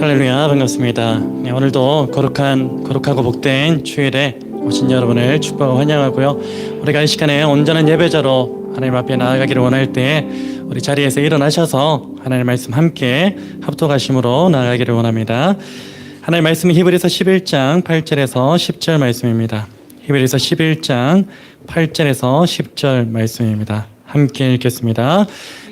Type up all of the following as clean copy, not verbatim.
할렐루야, 반갑습니다. 네, 오늘도 거룩하고 복된 주일에 오신 여러분을 축복하고 환영하고요. 우리가 이 시간에 온전한 예배자로 하나님 앞에 나아가기를 원할 때 우리 자리에서 일어나셔서 하나님 말씀 함께 합독하심으로 나아가기를 원합니다. 하나님 말씀은 히브리서 11장 8절에서 10절 말씀입니다. 히브리서 11장 8절에서 10절 말씀입니다. 함께 읽겠습니다.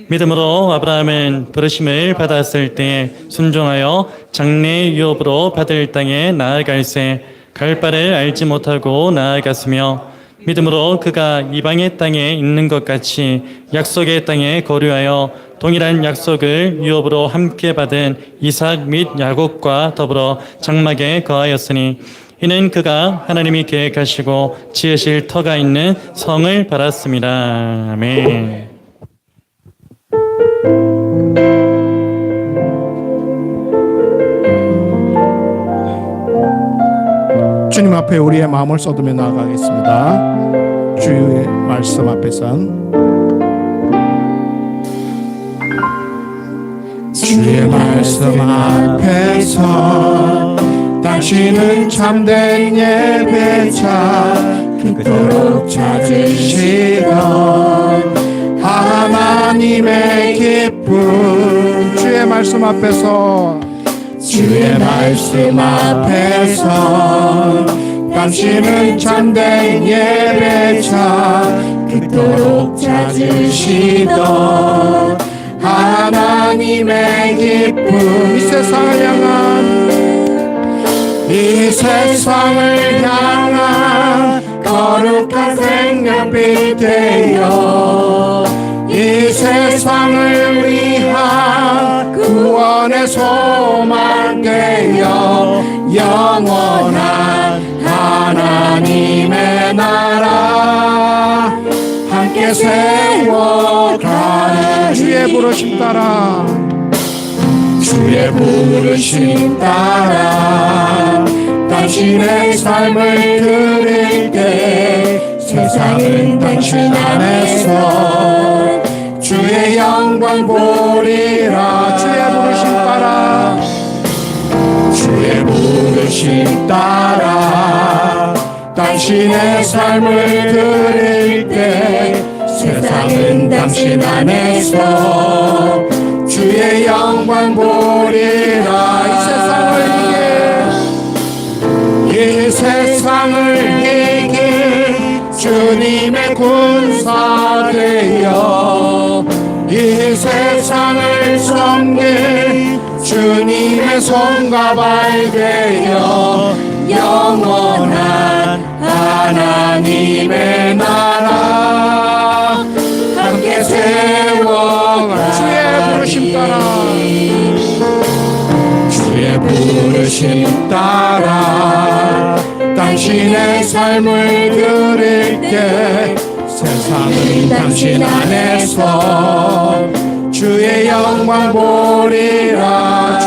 믿음으로 아브라함은 부르심을 받았을 때 순종하여 장래 유업으로 받을 땅에 나아갈새 갈 바를 알지 못하고 나아갔으며 믿음으로 그가 이방의 땅에 있는 것 같이 약속의 땅에 거류하여 동일한 약속을 유업으로 함께 받은 이삭 및 야곱과 더불어 장막에 거하였으니 이는 그가 하나님이 계획하시고 지으실 터가 있는 성을 받았습니다. 아멘. 주님 앞에 우리의 마음을 쏟으며 나아가겠습니다. 주의 말씀 앞에선 주의 말씀 앞에서 당신은 참된 예배자 그토록 찾으시던 하나님의 기쁨 주의 말씀 앞에서 주의 말씀 앞에서 당신은 참된 예배자 그토록 찾으시던 하나님의 기쁨 이 세상을 향한 거룩한 생명빛 되어 이 세상을 위한 구원의 소망 되어 영원한 하나님의 나라 함께 세워가는 주의 부르심 따라 주의 부르심 따라 당신의 삶을 드릴 때 세상은 당신 안에서 주의 영광 보리라 주의 부르심 따라 당신의 삶을 드릴 때 세상은 당신 안에서 주의 영광 보리라 이 세상을 이길 주님의 군사 되어 이 세상을 섬길 주님의 손과 발 되어 영원한 하나님의 나라 함께 세워가 주의 부르심 따라 주의 부르심 따라 당신의 삶을 드릴 때 세상은 당신 안에서 주의 영광 보리라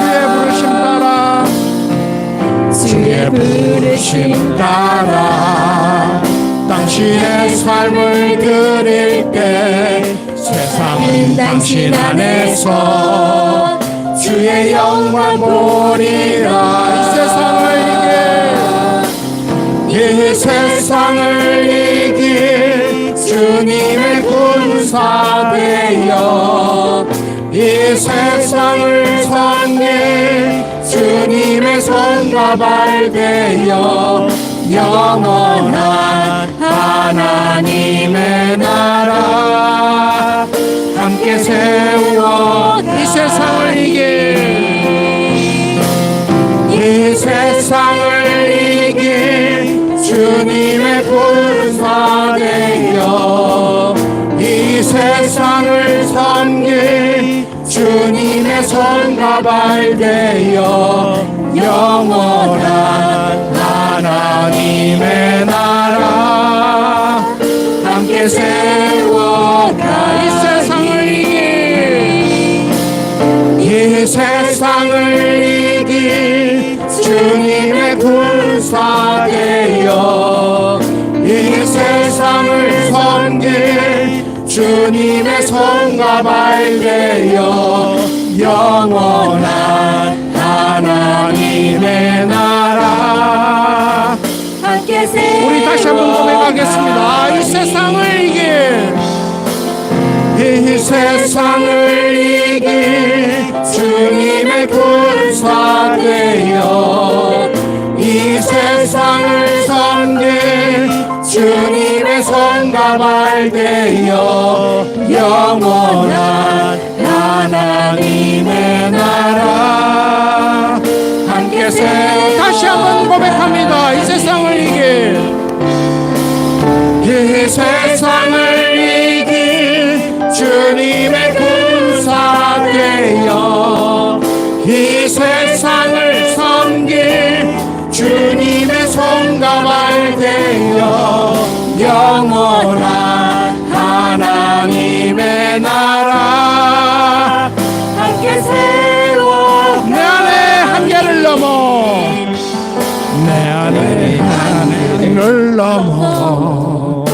주의 부르심 따라 당신의 삶을 드릴 때 세상은 당신 안에서 주의 영광 보리라 이 세상을 이길 주님의 군사 되어 이 세상을 섬길 주님의 손과 발 되어 영원한 하나님의 나라 함께 세워 이 세상을 이길 이 세상을 이길 주님의 군사 되어 이 세상을 섬길 주님의 손과 발 되어 영원한 하나님의 나라 함께 세워가 이 세상을 이길 이 세상을 이길 주님의 군사 되어 이 세상을 섬길 주님의 손과 발 되어 영원한 하나님 손과 발 되어 영원한 하나님의 나라 함께 다시 한번 고백합니다. 이 세상을 이길 이 세상을 이길 주님의 군사 되어 이 세상을 섬길 주님의 손과 발 되어 영원한 하나님의 나라 함께 세워 내 안에 한계를 넘어 내 안에 한계를 넘어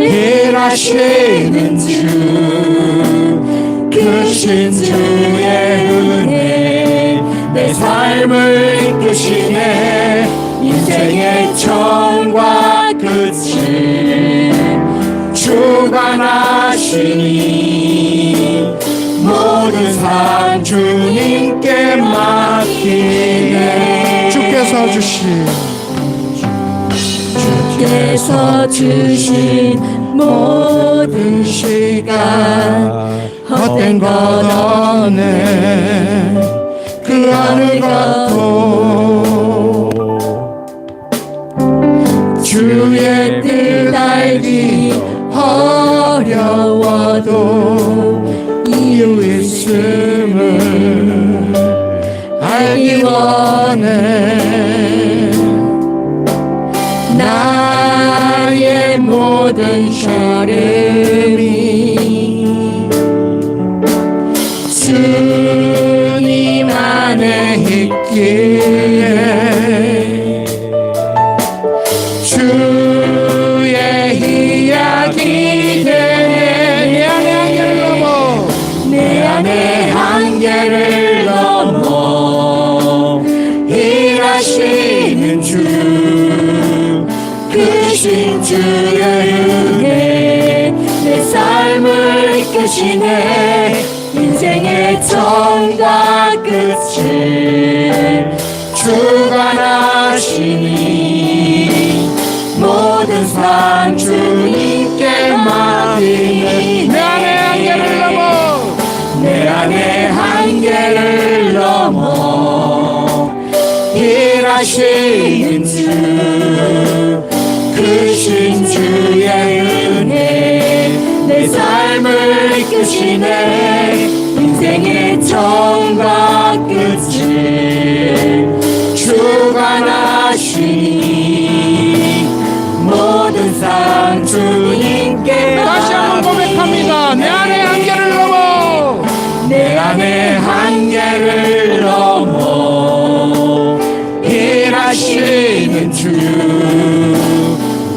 일하시는 주 크신 주의 은혜 내 삶을 이끄시네 인생의 처음과 끝을 주관하시니 모든 삶 주님께 맡기네 주께서 주신 모든 시간 헛된 것 없네 그 어느 것도 주의 뜻 알기 어려워도 이유 있음을 알기 원해 나의 모든 걸음이 주님 안에 있기에 주의 이야기 내 안에 한계를 넘어 일하시는 주 크신 주의 은혜 내 삶을 이끄시네 인생의 처음과 끝을 주관하시니 모든 삶 주님께 맡기네 내 안에 한계를 넘어 일하시는 주 크신 주의 은혜 내 삶을 이끄시네 인생의 처음과 끝을 주관하시니 모든 삶 주님께 다시 한번 고백합니다. 내 안에 한계를 넘어 내 안에 한계를 넘어 일하시는 주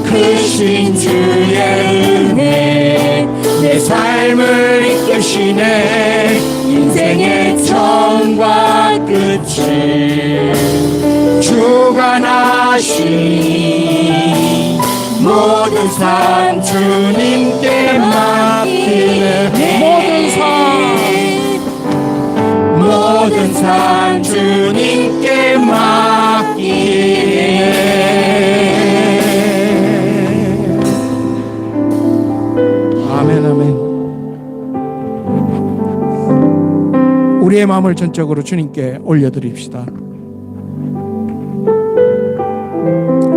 크신 주의 은혜 내 삶을 이끄시네 인생의 처음과 끝을 주관하시니 모든 삶 주님께 맡기네 모든 삶 주님께 맡기네 아멘 아멘. 우리의 마음을 전적으로 주님께 올려드립시다.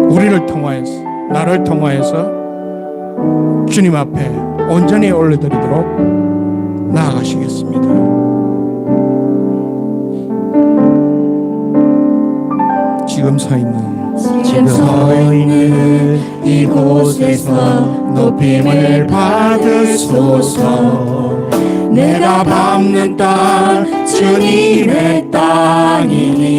우리를 통하여서 나를 통하여서 주님 앞에 온전히 올려드리도록 나아가시겠습니다. 지금 서 있는 이곳에서 높임을 받으소서. 내가 밟는 땅 주님의 땅이니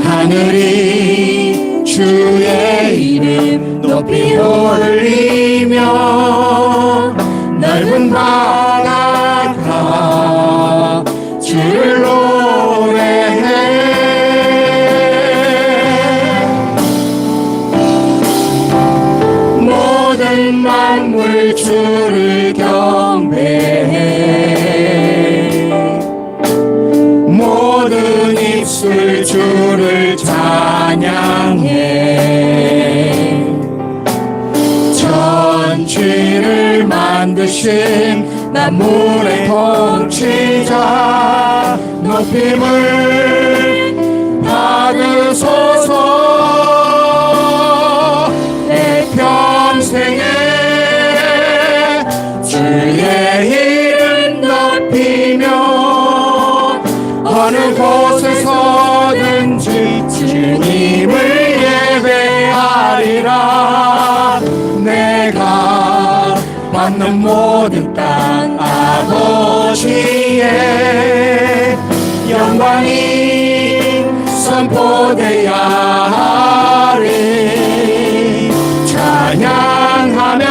하늘이 주의 이름 높이 올리며 넓은 바다가 주를 노래해. 모든 만물 주를 경배해. 모든 입술 주를 찬양해. 크신 만물의 통치자 높임을 받으소서. 내 평생에 주의 이름 높이며 어느 곳에서든지 주님을 예배하리라. 내가 받는 모든 땅 아버지의 영광이 선포되야 하리. 찬양하며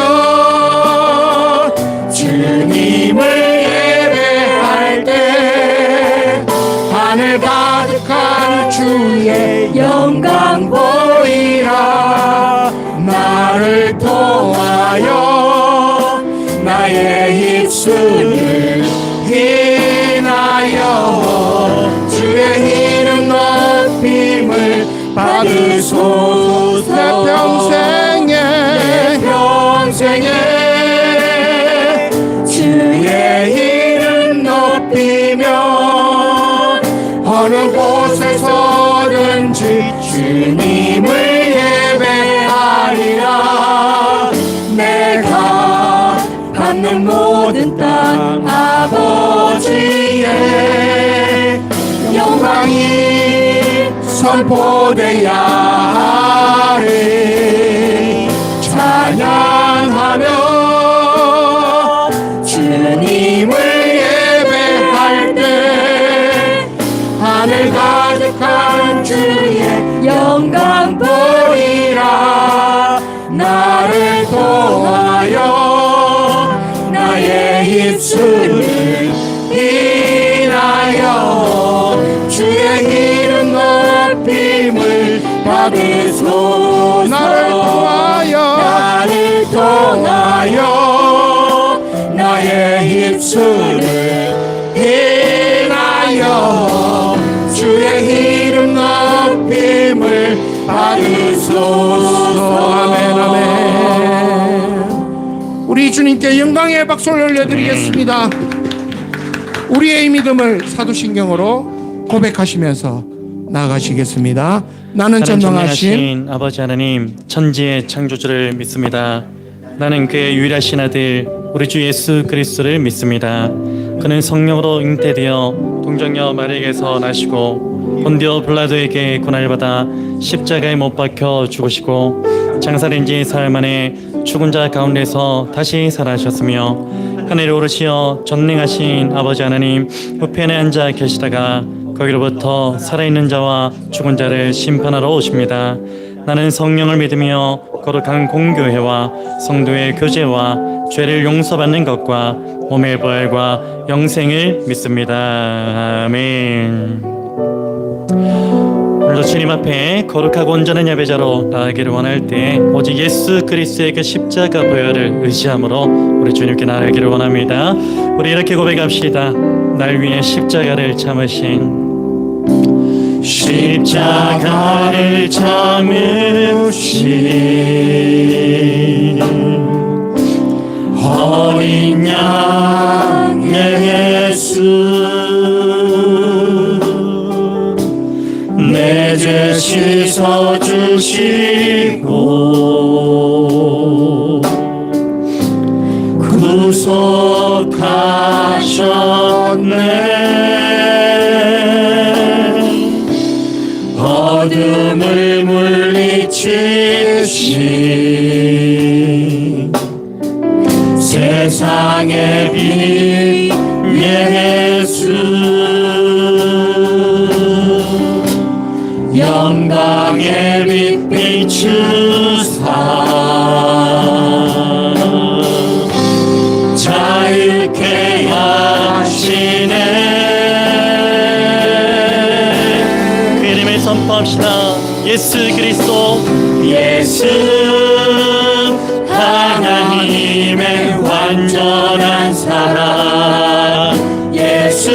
주님을 예배할 때 하늘 가득한 주의 영광 보이라. 나를 통하여 나의 입술을 인하여 주의 이름 높임을 받으소서. 내 평생에 주의 이름 높이며 어느 곳에서든지 주님을 예배하리라. 내가 받는 모든 땅 아버지의 영광이 선포되야 하리. 찬양하며 주님을 예배할 때 하늘 가득한 주의 영광 보이라. 나를 통하여 나의 입술을 인하여 주의 이름 높임을 받으소서. 나를 통하여 나의 입술을 인하여 주의 이름 높임을 받으소서. 아멘 아멘. 우리 주님께 영광의 박수를 올려드리겠습니다. 우리의 믿음을 사도신경으로 고백하시면서 나아가시겠습니다. 나는 전능하신 아버지 하나님, 천지의 창조주를 믿습니다. 나는 그의 유일하신 아들 우리 주 예수 그리스도를 믿습니다. 그는 성령으로 잉태되어 동정녀 마리아에게서 나시고 본디오 빌라도에게 고난을 받아 십자가에 못 박혀 죽으시고 장사된 지 사흘 만에 죽은 자 가운데서 다시 살아나셨으며 하늘에 오르시어 전능하신 아버지 하나님 우편에 앉아 계시다가 거기로부터 살아있는 자와 죽은 자를 심판하러 오십니다. 나는 성령을 믿으며 거룩한 공교회와 성도의 교제와 죄를 용서받는 것과 몸의 부활과 영생을 믿습니다. 아멘. 오늘도 주님 앞에 거룩하고 온전한 예배자로 나아가기를 원할 때 오직 예수 그리스도의 그 십자가 보혈을 의지함으로 우리 주님께 나아가기를 원합니다. 우리 이렇게 고백합시다. 날 위해 십자가를 참으신 십자가를 참으신 어린 양의 예수 내 죄 씻어주시고 구속하셨네. 어둠을 물리치신 세상의 빛 예수 영광의 빛 비추사 자유케 하시네. 그 이름을 선포합시다. 예수 그리스도 예수 하나님의 완전한 사랑 예수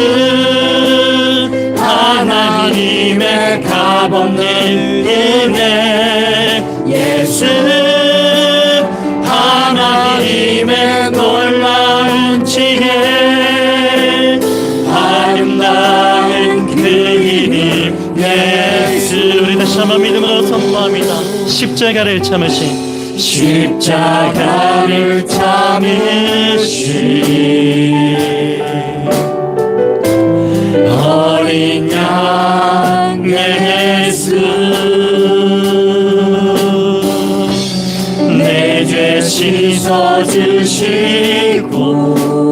하나님의 값없는 은혜 예수 하나님의 놀라운 예수. 우리 다시 한번 믿음으로 선포합니다. 십자가를 참으신 십자가를 참으신 어린 양 예수, 내 죄 씻어주시고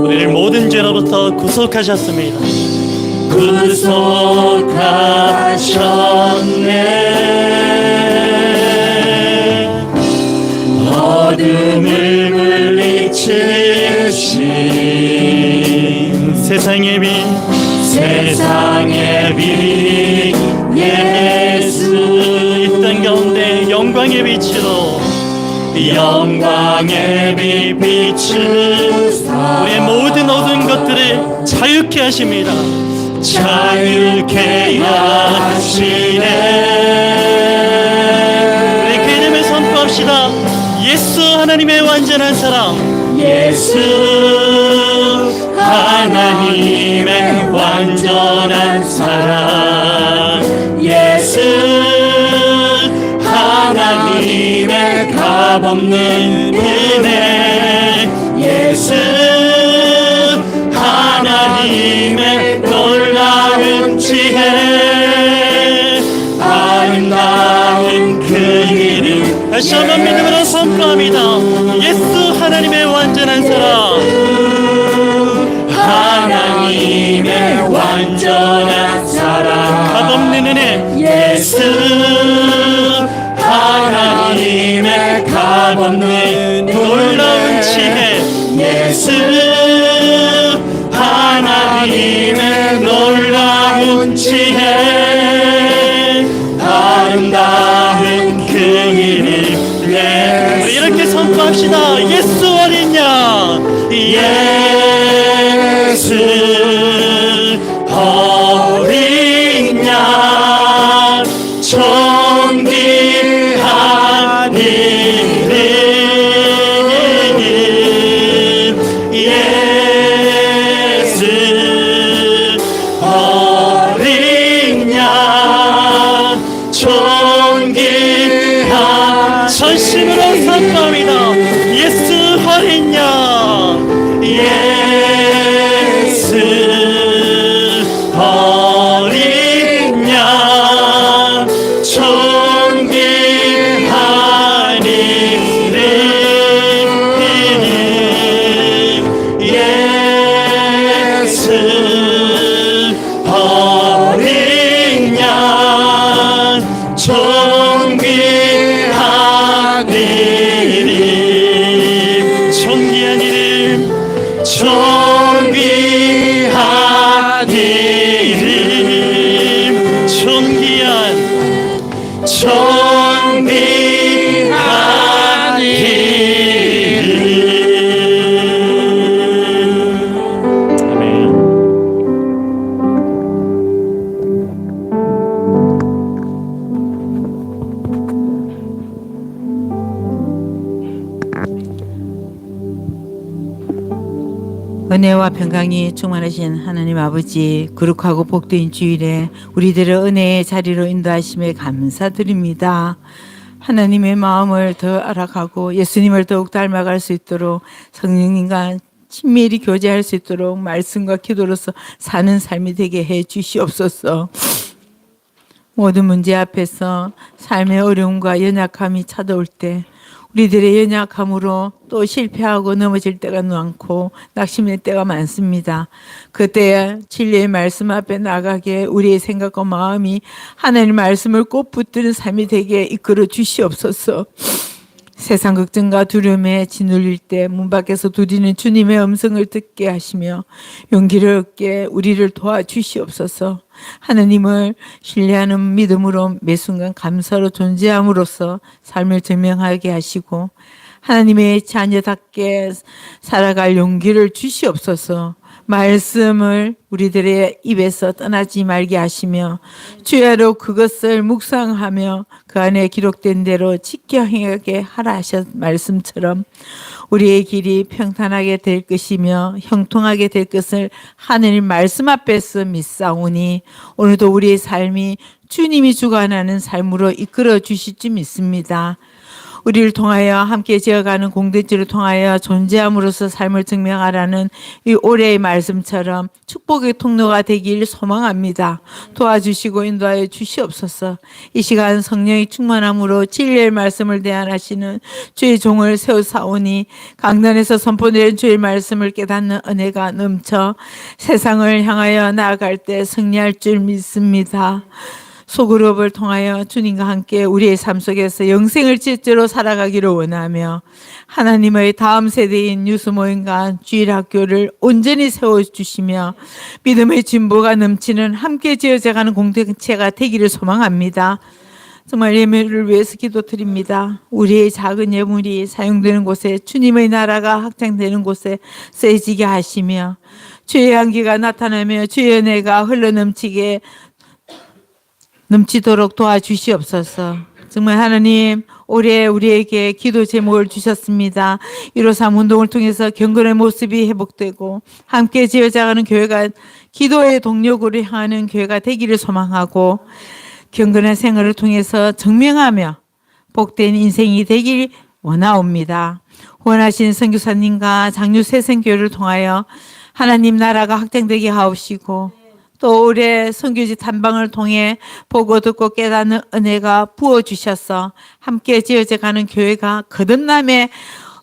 우리를 모든 죄로부터 구속하셨습니다. 구속하셨네. 어둠을 물리치신 세상의 빛, 세상의 빛 예수. 이 땅 가운데 영광의 빛으로, 영광의 빛 비추사 우리의 모든 어두운 것들을 자유케 하십니다. 자유케 하시네. 우리 그 이름을 선포합시다. 예수 하나님의 완전한 사랑. 예수 하나님의 완전한 사랑. 예수 하나님의 값없는 은혜. 예수 하나님의 놀라운 지혜. 아름다운 그 이름. 다시 한번 믿음으로 선포합니다. 예수 하나님의 완전한 사랑. 하나님의 완전한 사랑. 값없는 은혜. 예수 하나님의 값없는 놀라운 지혜. 예수 하나님의 놀라운 지혜. 아름다운 그 이름. 예수. 이렇게 선포합시다. 예수 어린 양. 예수 어린 양. 존귀한 이름. 예수 어린 양. 존귀한. 전심으로 선포합니다. 예수 어린 양. 예수 어린 양. 존귀한 이름. 예수 어린 양. 존귀한 이름. 존귀한 이름. 존귀한 이름. 존귀한 이름. 아멘. 은혜와 평강이 충만하신 하나님 아버지, 거룩하고 복된 주일에 우리들을 은혜의 자리로 인도하심에 감사드립니다. 하나님의 마음을 더 알아가고 예수님을 더욱 닮아갈 수 있도록 성령님과 친밀히 교제할 수 있도록 말씀과 기도로서 사는 삶이 되게 해 주시옵소서. 모든 문제 앞에서 삶의 어려움과 연약함이 찾아올 때 우리들의 연약함으로 또 실패하고 넘어질 때가 많고 낙심의 때가 많습니다. 그때 진리의 말씀 앞에 나가게 우리의 생각과 마음이 하나님의 말씀을 꼭 붙드는 삶이 되게 이끌어 주시옵소서. 세상 걱정과 두려움에 짓눌릴 때 문 밖에서 두드리는 주님의 음성을 듣게 하시며 용기를 얻게 우리를 도와주시옵소서. 하나님을 신뢰하는 믿음으로 매 순간 감사로 존재함으로써 삶을 증명하게 하시고 하나님의 자녀답게 살아갈 용기를 주시옵소서. 말씀을 우리들의 입에서 떠나지 말게 하시며 주야로 그것을 묵상하며 그 안에 기록된 대로 지켜 행하게 하라 하셨 말씀처럼 우리의 길이 평탄하게 될 것이며 형통하게 될 것을 하느님 말씀 앞에서 믿사오니 오늘도 우리의 삶이 주님이 주관하는 삶으로 이끌어 주실 줄 믿습니다. 우리를 통하여 함께 지어가는 공동체를 통하여 존재함으로써 삶을 증명하라는 이 올해의 말씀처럼 축복의 통로가 되길 소망합니다. 도와주시고 인도하여 주시옵소서. 이 시간 성령의 충만함으로 진리의 말씀을 대안하시는 주의 종을 세우사오니 강단에서 선포된 주의 말씀을 깨닫는 은혜가 넘쳐 세상을 향하여 나아갈 때 승리할 줄 믿습니다. 소그룹을 통하여 주님과 함께 우리의 삶 속에서 영생을 질주로 살아가기를 원하며 하나님의 다음 세대인 뉴스 모임과 주일학교를 온전히 세워주시며 믿음의 진보가 넘치는 함께 지어져가는 공동체가 되기를 소망합니다. 정말 예물을 위해서 기도드립니다. 우리의 작은 예물이 사용되는 곳에 주님의 나라가 확장되는 곳에 쓰여지게 하시며 주의 향기가 나타나며 주의 은혜가 흘러넘치게 넘치도록 도와주시옵소서. 정말 하나님 올해 우리에게 기도 제목을 주셨습니다. 153 운동을 통해서 경건의 모습이 회복되고 함께 지어져가는 교회가 기도의 동력으로 향하는 교회가 되기를 소망하고 경건한 생활을 통해서 증명하며 복된 인생이 되길 원하옵니다. 원하신 선교사님과 장유 새생교회를 통하여 하나님 나라가 확장되게 하옵시고 또 올해 선교지 탐방을 통해 보고 듣고 깨닫는 은혜가 부어주셔서 함께 지어져가는 교회가 거듭남의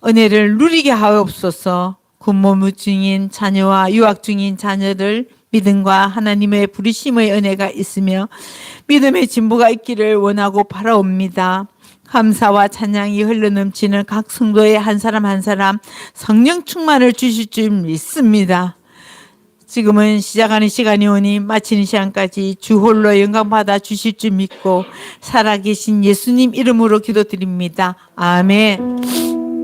은혜를 누리게 하옵소서. 군복무 중인 자녀와 유학 중인 자녀들 믿음과 하나님의 부르심의 은혜가 있으며 믿음의 진보가 있기를 원하고 바라옵니다. 감사와 찬양이 흘러넘치는 각 성도의 한 사람 한 사람 성령 충만을 주실 줄 믿습니다. 지금은 시작하는 시간이 오니 마치는 시간까지 주 홀로 영광받아 주실 줄 믿고 살아계신 예수님 이름으로 기도드립니다. 아멘.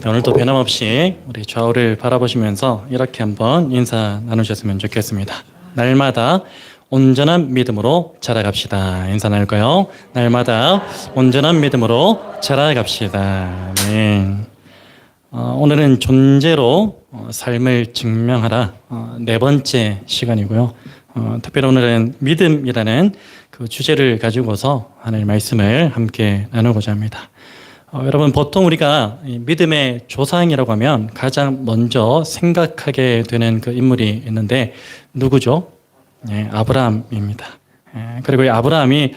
오늘도 변함없이 우리 좌우를 바라보시면서 이렇게 한번 인사 나누셨으면 좋겠습니다. 날마다 온전한 믿음으로 자라갑시다. 인사 나눌까요? 날마다 온전한 믿음으로 자라갑시다. 네. 오늘은 존재로 삶을 증명하라 네 번째 시간이고요. 특별히 오늘은 믿음이라는 그 주제를 가지고서 하나님의 말씀을 함께 나누고자 합니다. 여러분 보통 우리가 믿음의 조상이라고 하면 가장 먼저 생각하게 되는 그 인물이 있는데 누구죠? 네, 아브라함입니다. 그리고 이 아브라함이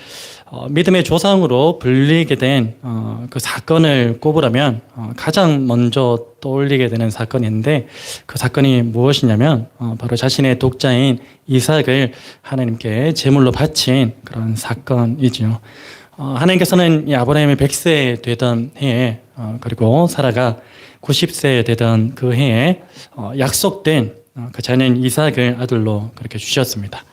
믿음의 조상으로 불리게 된 그 사건을 꼽으라면 가장 먼저 떠올리게 되는 사건인데 그 사건이 무엇이냐면 바로 자신의 독자인 이삭을 하나님께 제물로 바친 그런 사건이지요. 하나님께서는 이 아브라함이 100세 되던 해에 그리고 사라가 90세 되던 그 해에 약속된 그 자녀인 이삭을 아들로 그렇게 주셨습니다.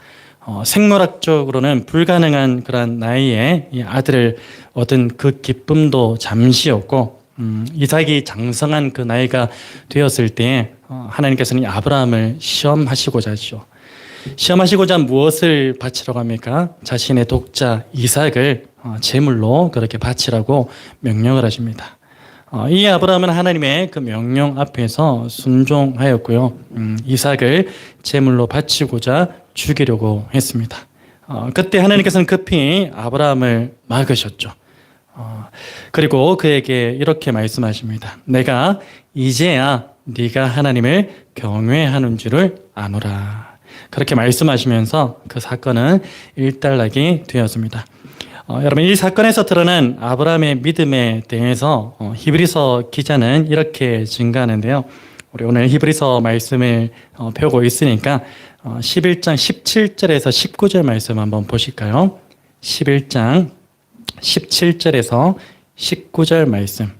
생물학적으로는 불가능한 그런 나이에 이 아들을 얻은 그 기쁨도 잠시였고 이삭이 장성한 그 나이가 되었을 때 하나님께서는 이 아브라함을 시험하시고자 하죠. 시험하시고자 무엇을 바치라고 합니까? 자신의 독자 이삭을 제물로 그렇게 바치라고 명령을 하십니다. 이 아브라함은 하나님의 그 명령 앞에서 순종하였고요. 이삭을 제물로 바치고자 죽이려고 했습니다. 그때 하나님께서는 급히 아브라함을 막으셨죠. 그리고 그에게 이렇게 말씀하십니다. 내가 이제야 네가 하나님을 경외하는 줄을 아노라. 그렇게 말씀하시면서 그 사건은 일단락이 되었습니다. 여러분 이 사건에서 드러난 아브라함의 믿음에 대해서 히브리서 기자는 이렇게 증가하는데요. 우리 오늘 히브리서 말씀을 배우고 있으니까 11장 17절에서 19절 말씀 한번 보실까요? 11장 17절에서 19절 말씀.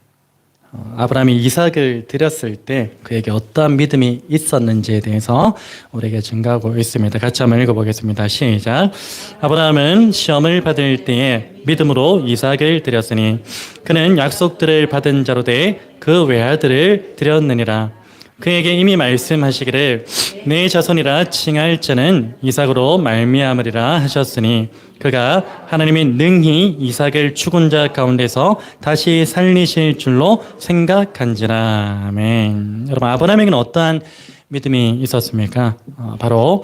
아브라함이 이삭을 드렸을 때 그에게 어떠한 믿음이 있었는지에 대해서 우리에게 증가하고 있습니다. 같이 한번 읽어보겠습니다. 시작. 아브라함은 시험을 받을 때에 믿음으로 이삭을 드렸으니 그는 약속들을 받은 자로 돼 그 외아들을 드렸느니라. 그에게 이미 말씀하시기를 내 자손이라 칭할 자는 이삭으로 말미암으리라 하셨으니 그가 하나님이 능히 이삭을 죽은 자 가운데서 다시 살리실 줄로 생각한지라. 아멘. 여러분, 아브라함에게는 어떠한 믿음이 있었습니까? 바로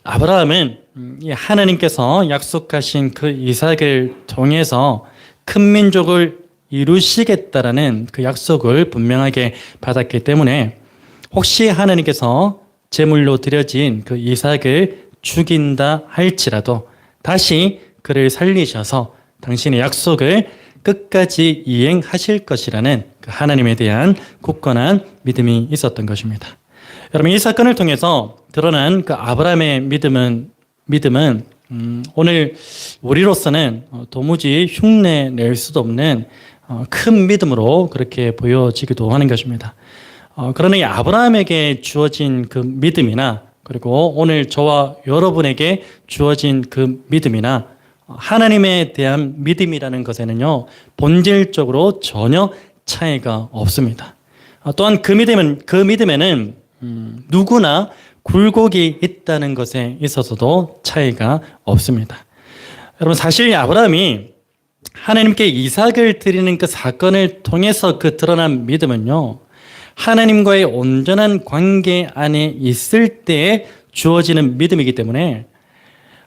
아브라함은 하나님께서 약속하신 그 이삭을 통해서 큰 민족을 이루시겠다라는 그 약속을 분명하게 받았기 때문에 혹시 하나님께서 제물로 드려진 그 이삭을 죽인다 할지라도 다시 그를 살리셔서 당신의 약속을 끝까지 이행하실 것이라는 그 하나님에 대한 굳건한 믿음이 있었던 것입니다. 여러분, 이 사건을 통해서 드러난 그 아브라함의 믿음은 오늘 우리로서는 도무지 흉내 낼 수도 없는 큰 믿음으로 그렇게 보여지기도 하는 것입니다. 그러나 이 아브라함에게 주어진 그 믿음이나 그리고 오늘 저와 여러분에게 주어진 그 믿음이나 하나님에 대한 믿음이라는 것에는요, 본질적으로 전혀 차이가 없습니다. 또한 그 믿음에는 누구나 굴곡이 있다는 것에 있어서도 차이가 없습니다. 여러분, 사실 아브라함이 하나님께 이삭을 드리는 그 사건을 통해서 그 드러난 믿음은요, 하나님과의 온전한 관계 안에 있을 때에 주어지는 믿음이기 때문에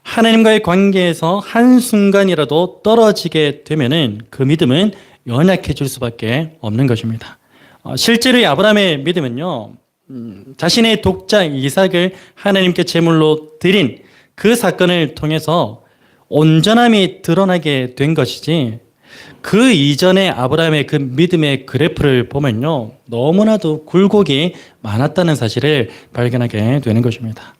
하나님과의 관계에서 한순간이라도 떨어지게 되면은 그 믿음은 연약해질 수밖에 없는 것입니다. 실제로 이 아브라함의 믿음은요, 자신의 독자 이삭을 하나님께 제물로 드린 그 사건을 통해서 온전함이 드러나게 된 것이지, 그 이전에 아브라함의 그 믿음의 그래프를 보면요, 너무나도 굴곡이 많았다는 사실을 발견하게 되는 것입니다.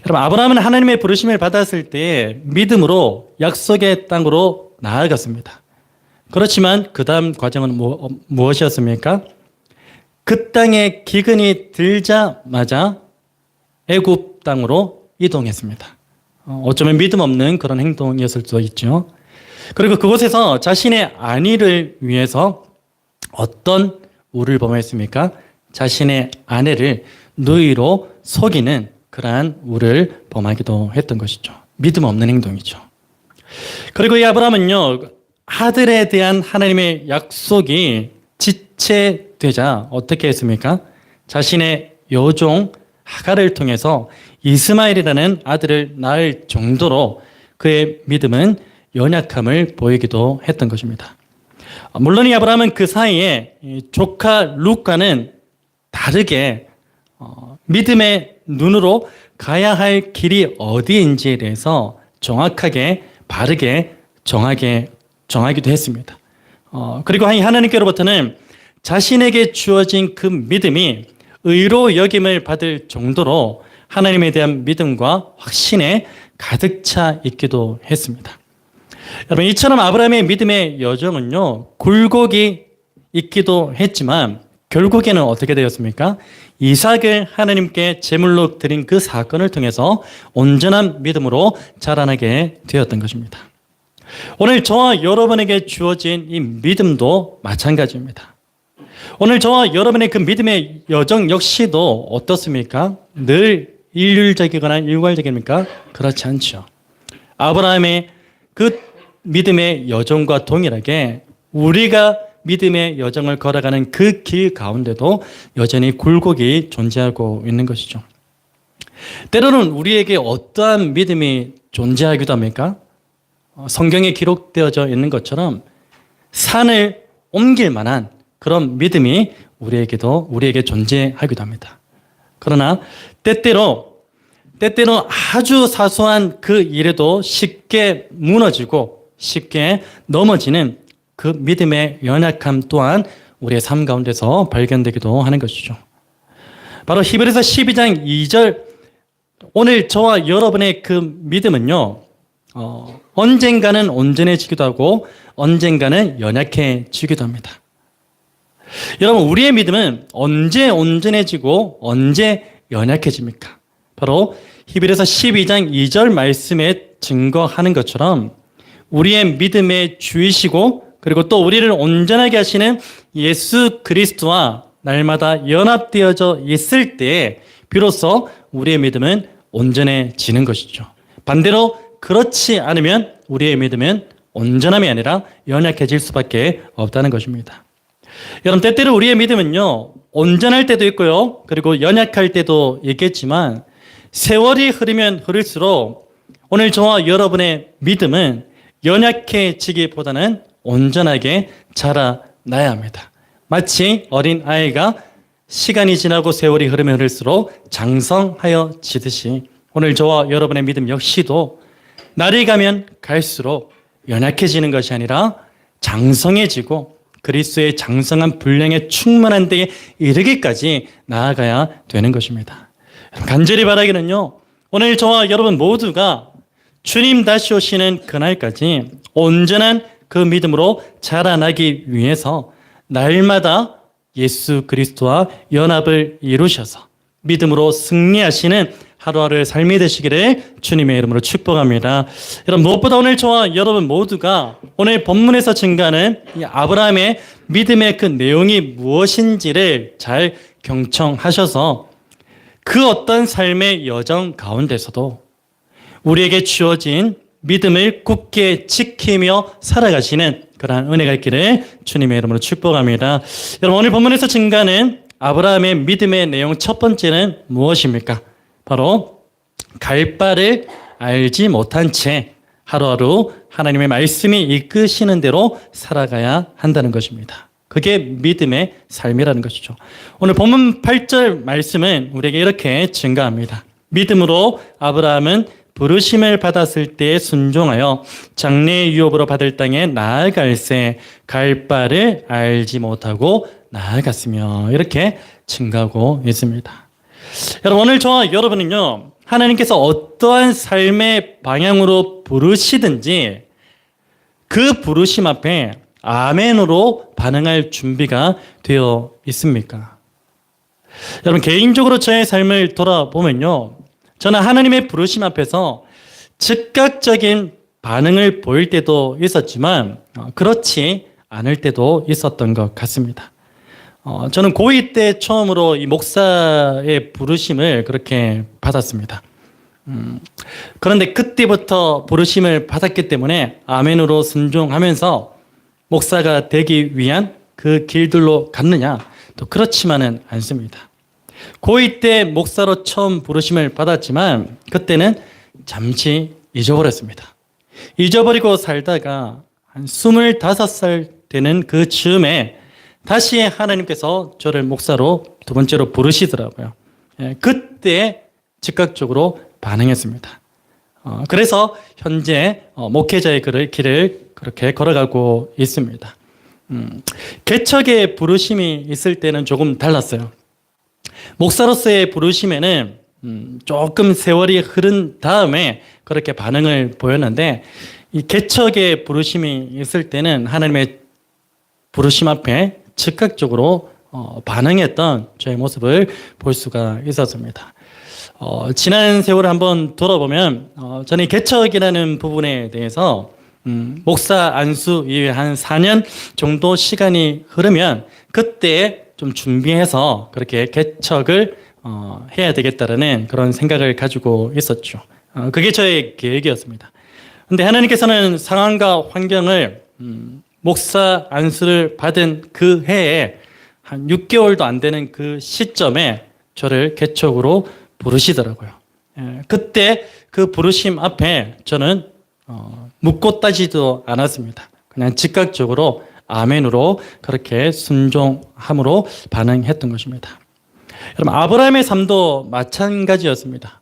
여러분, 아브라함은 하나님의 부르심을 받았을 때 믿음으로 약속의 땅으로 나아갔습니다. 그렇지만 그 다음 과정은 무엇이었습니까? 그 땅에 기근이 들자마자 애굽 땅으로 이동했습니다. 어쩌면 믿음 없는 그런 행동이었을 수도 있죠. 그리고 그곳에서 자신의 안위를 위해서 어떤 우를 범했습니까? 자신의 아내를 누이로 속이는 그러한 우를 범하기도 했던 것이죠. 믿음 없는 행동이죠. 그리고 이 아브라함은요, 아들에 대한 하나님의 약속이 지체되자 어떻게 했습니까? 자신의 여종 하갈을 통해서 이스마엘이라는 아들을 낳을 정도로 그의 믿음은 연약함을 보이기도 했던 것입니다. 물론 이 아브라함은 그 사이에 조카 룻과는 다르게 믿음의 눈으로 가야 할 길이 어디인지에 대해서 정확하게 바르게 정하기도 했습니다. 그리고 하나님께로부터는 자신에게 주어진 그 믿음이 의로 여김을 받을 정도로 하나님에 대한 믿음과 확신에 가득 차 있기도 했습니다. 여러분, 이처럼 아브라함의 믿음의 여정은요, 굴곡이 있기도 했지만 결국에는 어떻게 되었습니까? 이삭을 하나님께 제물로 드린 그 사건을 통해서 온전한 믿음으로 자라나게 되었던 것입니다. 오늘 저와 여러분에게 주어진 이 믿음도 마찬가지입니다. 오늘 저와 여러분의 그 믿음의 여정 역시도 어떻습니까? 늘 일률적이거나 일괄적입니까? 그렇지 않죠. 아브라함의 그 믿음의 여정과 동일하게 우리가 믿음의 여정을 걸어가는 그 길 가운데도 여전히 굴곡이 존재하고 있는 것이죠. 때로는 우리에게 어떠한 믿음이 존재하기도 합니까? 성경에 기록되어져 있는 것처럼 산을 옮길 만한 그런 믿음이 우리에게 존재하기도 합니다. 그러나 때때로 아주 사소한 그 일에도 쉽게 무너지고 쉽게 넘어지는 그 믿음의 연약함 또한 우리의 삶 가운데서 발견되기도 하는 것이죠. 바로 히브리서 12장 2절 오늘 저와 여러분의 그 믿음은요, 언젠가는 온전해지기도 하고 언젠가는 연약해지기도 합니다. 여러분, 우리의 믿음은 언제 온전해지고 언제 연약해집니까? 바로 히브리서 12장 2절 말씀에 증거하는 것처럼 우리의 믿음의 주이시고 그리고 또 우리를 온전하게 하시는 예수 그리스도와 날마다 연합되어져 있을 때에 비로소 우리의 믿음은 온전해지는 것이죠. 반대로 그렇지 않으면 우리의 믿음은 온전함이 아니라 연약해질 수밖에 없다는 것입니다. 여러분, 때때로 우리의 믿음은요, 온전할 때도 있고요, 그리고 연약할 때도 있겠지만 세월이 흐르면 흐를수록 오늘 저와 여러분의 믿음은 연약해지기보다는 온전하게 자라나야 합니다. 마치 어린 아이가 시간이 지나고 세월이 흐르면 흐를수록 장성하여 지듯이 오늘 저와 여러분의 믿음 역시도 날이 가면 갈수록 연약해지는 것이 아니라 장성해지고 그리스도의 장성한 분량에 충만한 데에 이르기까지 나아가야 되는 것입니다. 간절히 바라기는요, 오늘 저와 여러분 모두가 주님 다시 오시는 그날까지 온전한 그 믿음으로 자라나기 위해서 날마다 예수 그리스도와 연합을 이루셔서 믿음으로 승리하시는 하루하루의 삶이 되시기를 주님의 이름으로 축복합니다. 여러분, 무엇보다 오늘 저와 여러분 모두가 오늘 본문에서 증가하는 이 아브라함의 믿음의 그 내용이 무엇인지를 잘 경청하셔서 그 어떤 삶의 여정 가운데서도 우리에게 주어진 믿음을 굳게 지키며 살아가시는 그러한 은혜가 있기를 주님의 이름으로 축복합니다. 여러분, 오늘 본문에서 증가하는 아브라함의 믿음의 내용 첫 번째는 무엇입니까? 바로 갈 바를 알지 못한 채 하루하루 하나님의 말씀이 이끄시는 대로 살아가야 한다는 것입니다. 그게 믿음의 삶이라는 것이죠. 오늘 본문 8절 말씀은 우리에게 이렇게 증가합니다. 믿음으로 아브라함은 부르심을 받았을 때에 순종하여 장래의 유업으로 받을 땅에 나아갈새 갈 바를 알지 못하고 나아갔으며 이렇게 증가하고 있습니다. 여러분, 오늘 저와 여러분은요, 하나님께서 어떠한 삶의 방향으로 부르시든지 그 부르심 앞에 아멘으로 반응할 준비가 되어 있습니까? 여러분, 개인적으로 저의 삶을 돌아보면요, 저는 하나님의 부르심 앞에서 즉각적인 반응을 보일 때도 있었지만 그렇지 않을 때도 있었던 것 같습니다. 저는 고2 때 처음으로 이 목사의 부르심을 그렇게 받았습니다. 그런데 그때부터 부르심을 받았기 때문에 아멘으로 순종하면서 목사가 되기 위한 그 길들로 갔느냐? 또 그렇지만은 않습니다. 고2 때 목사로 처음 부르심을 받았지만 그때는 잠시 잊어버렸습니다. 잊어버리고 살다가 한 25살 되는 그 즈음에 다시 하나님께서 저를 목사로 두 번째로 부르시더라고요. 그때 즉각적으로 반응했습니다. 그래서 현재 목회자의 길을 그렇게 걸어가고 있습니다. 개척의 부르심이 있을 때는 조금 달랐어요. 목사로서의 부르심에는 조금 세월이 흐른 다음에 그렇게 반응을 보였는데 이 개척의 부르심이 있을 때는 하나님의 부르심 앞에 즉각적으로 반응했던 저의 모습을 볼 수가 있었습니다. 지난 세월을 한번 돌아보면 저는 개척이라는 부분에 대해서 목사 안수 이후에 한 4년 정도 시간이 흐르면 그때 좀 준비해서 그렇게 개척을 해야 되겠다라는 그런 생각을 가지고 있었죠. 그게 저의 계획이었습니다. 그런데 하나님께서는 상황과 환경을 목사 안수를 받은 그 해에 한 6개월도 안 되는 그 시점에 저를 개척으로 부르시더라고요. 그때 그 부르심 앞에 저는 묻고 따지도 않았습니다. 그냥 즉각적으로 아멘으로 그렇게 순종함으로 반응했던 것입니다. 여러분, 아브라함의 삶도 마찬가지였습니다.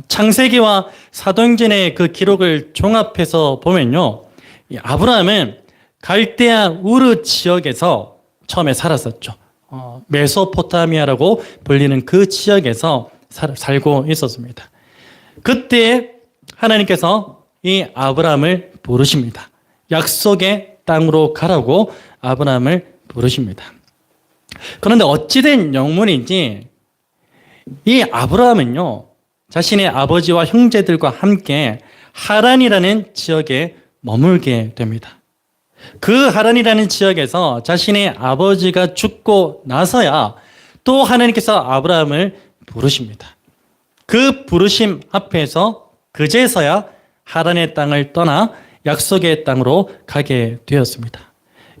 창세기와 사도행전의 그 기록을 종합해서 보면요, 이 아브라함은 갈대아 우르 지역에서 처음에 살았었죠. 메소포타미아라고 불리는 그 지역에서 살고 있었습니다. 그때 하나님께서 이 아브라함을 부르십니다. 약속의 땅으로 가라고 아브라함을 부르십니다. 그런데 어찌된 영문인지 이 아브라함은요, 자신의 아버지와 형제들과 함께 하란이라는 지역에 머물게 됩니다. 그 하란이라는 지역에서 자신의 아버지가 죽고 나서야 또 하나님께서 아브라함을 부르십니다. 그 부르심 앞에서 그제서야 하란의 땅을 떠나 약속의 땅으로 가게 되었습니다.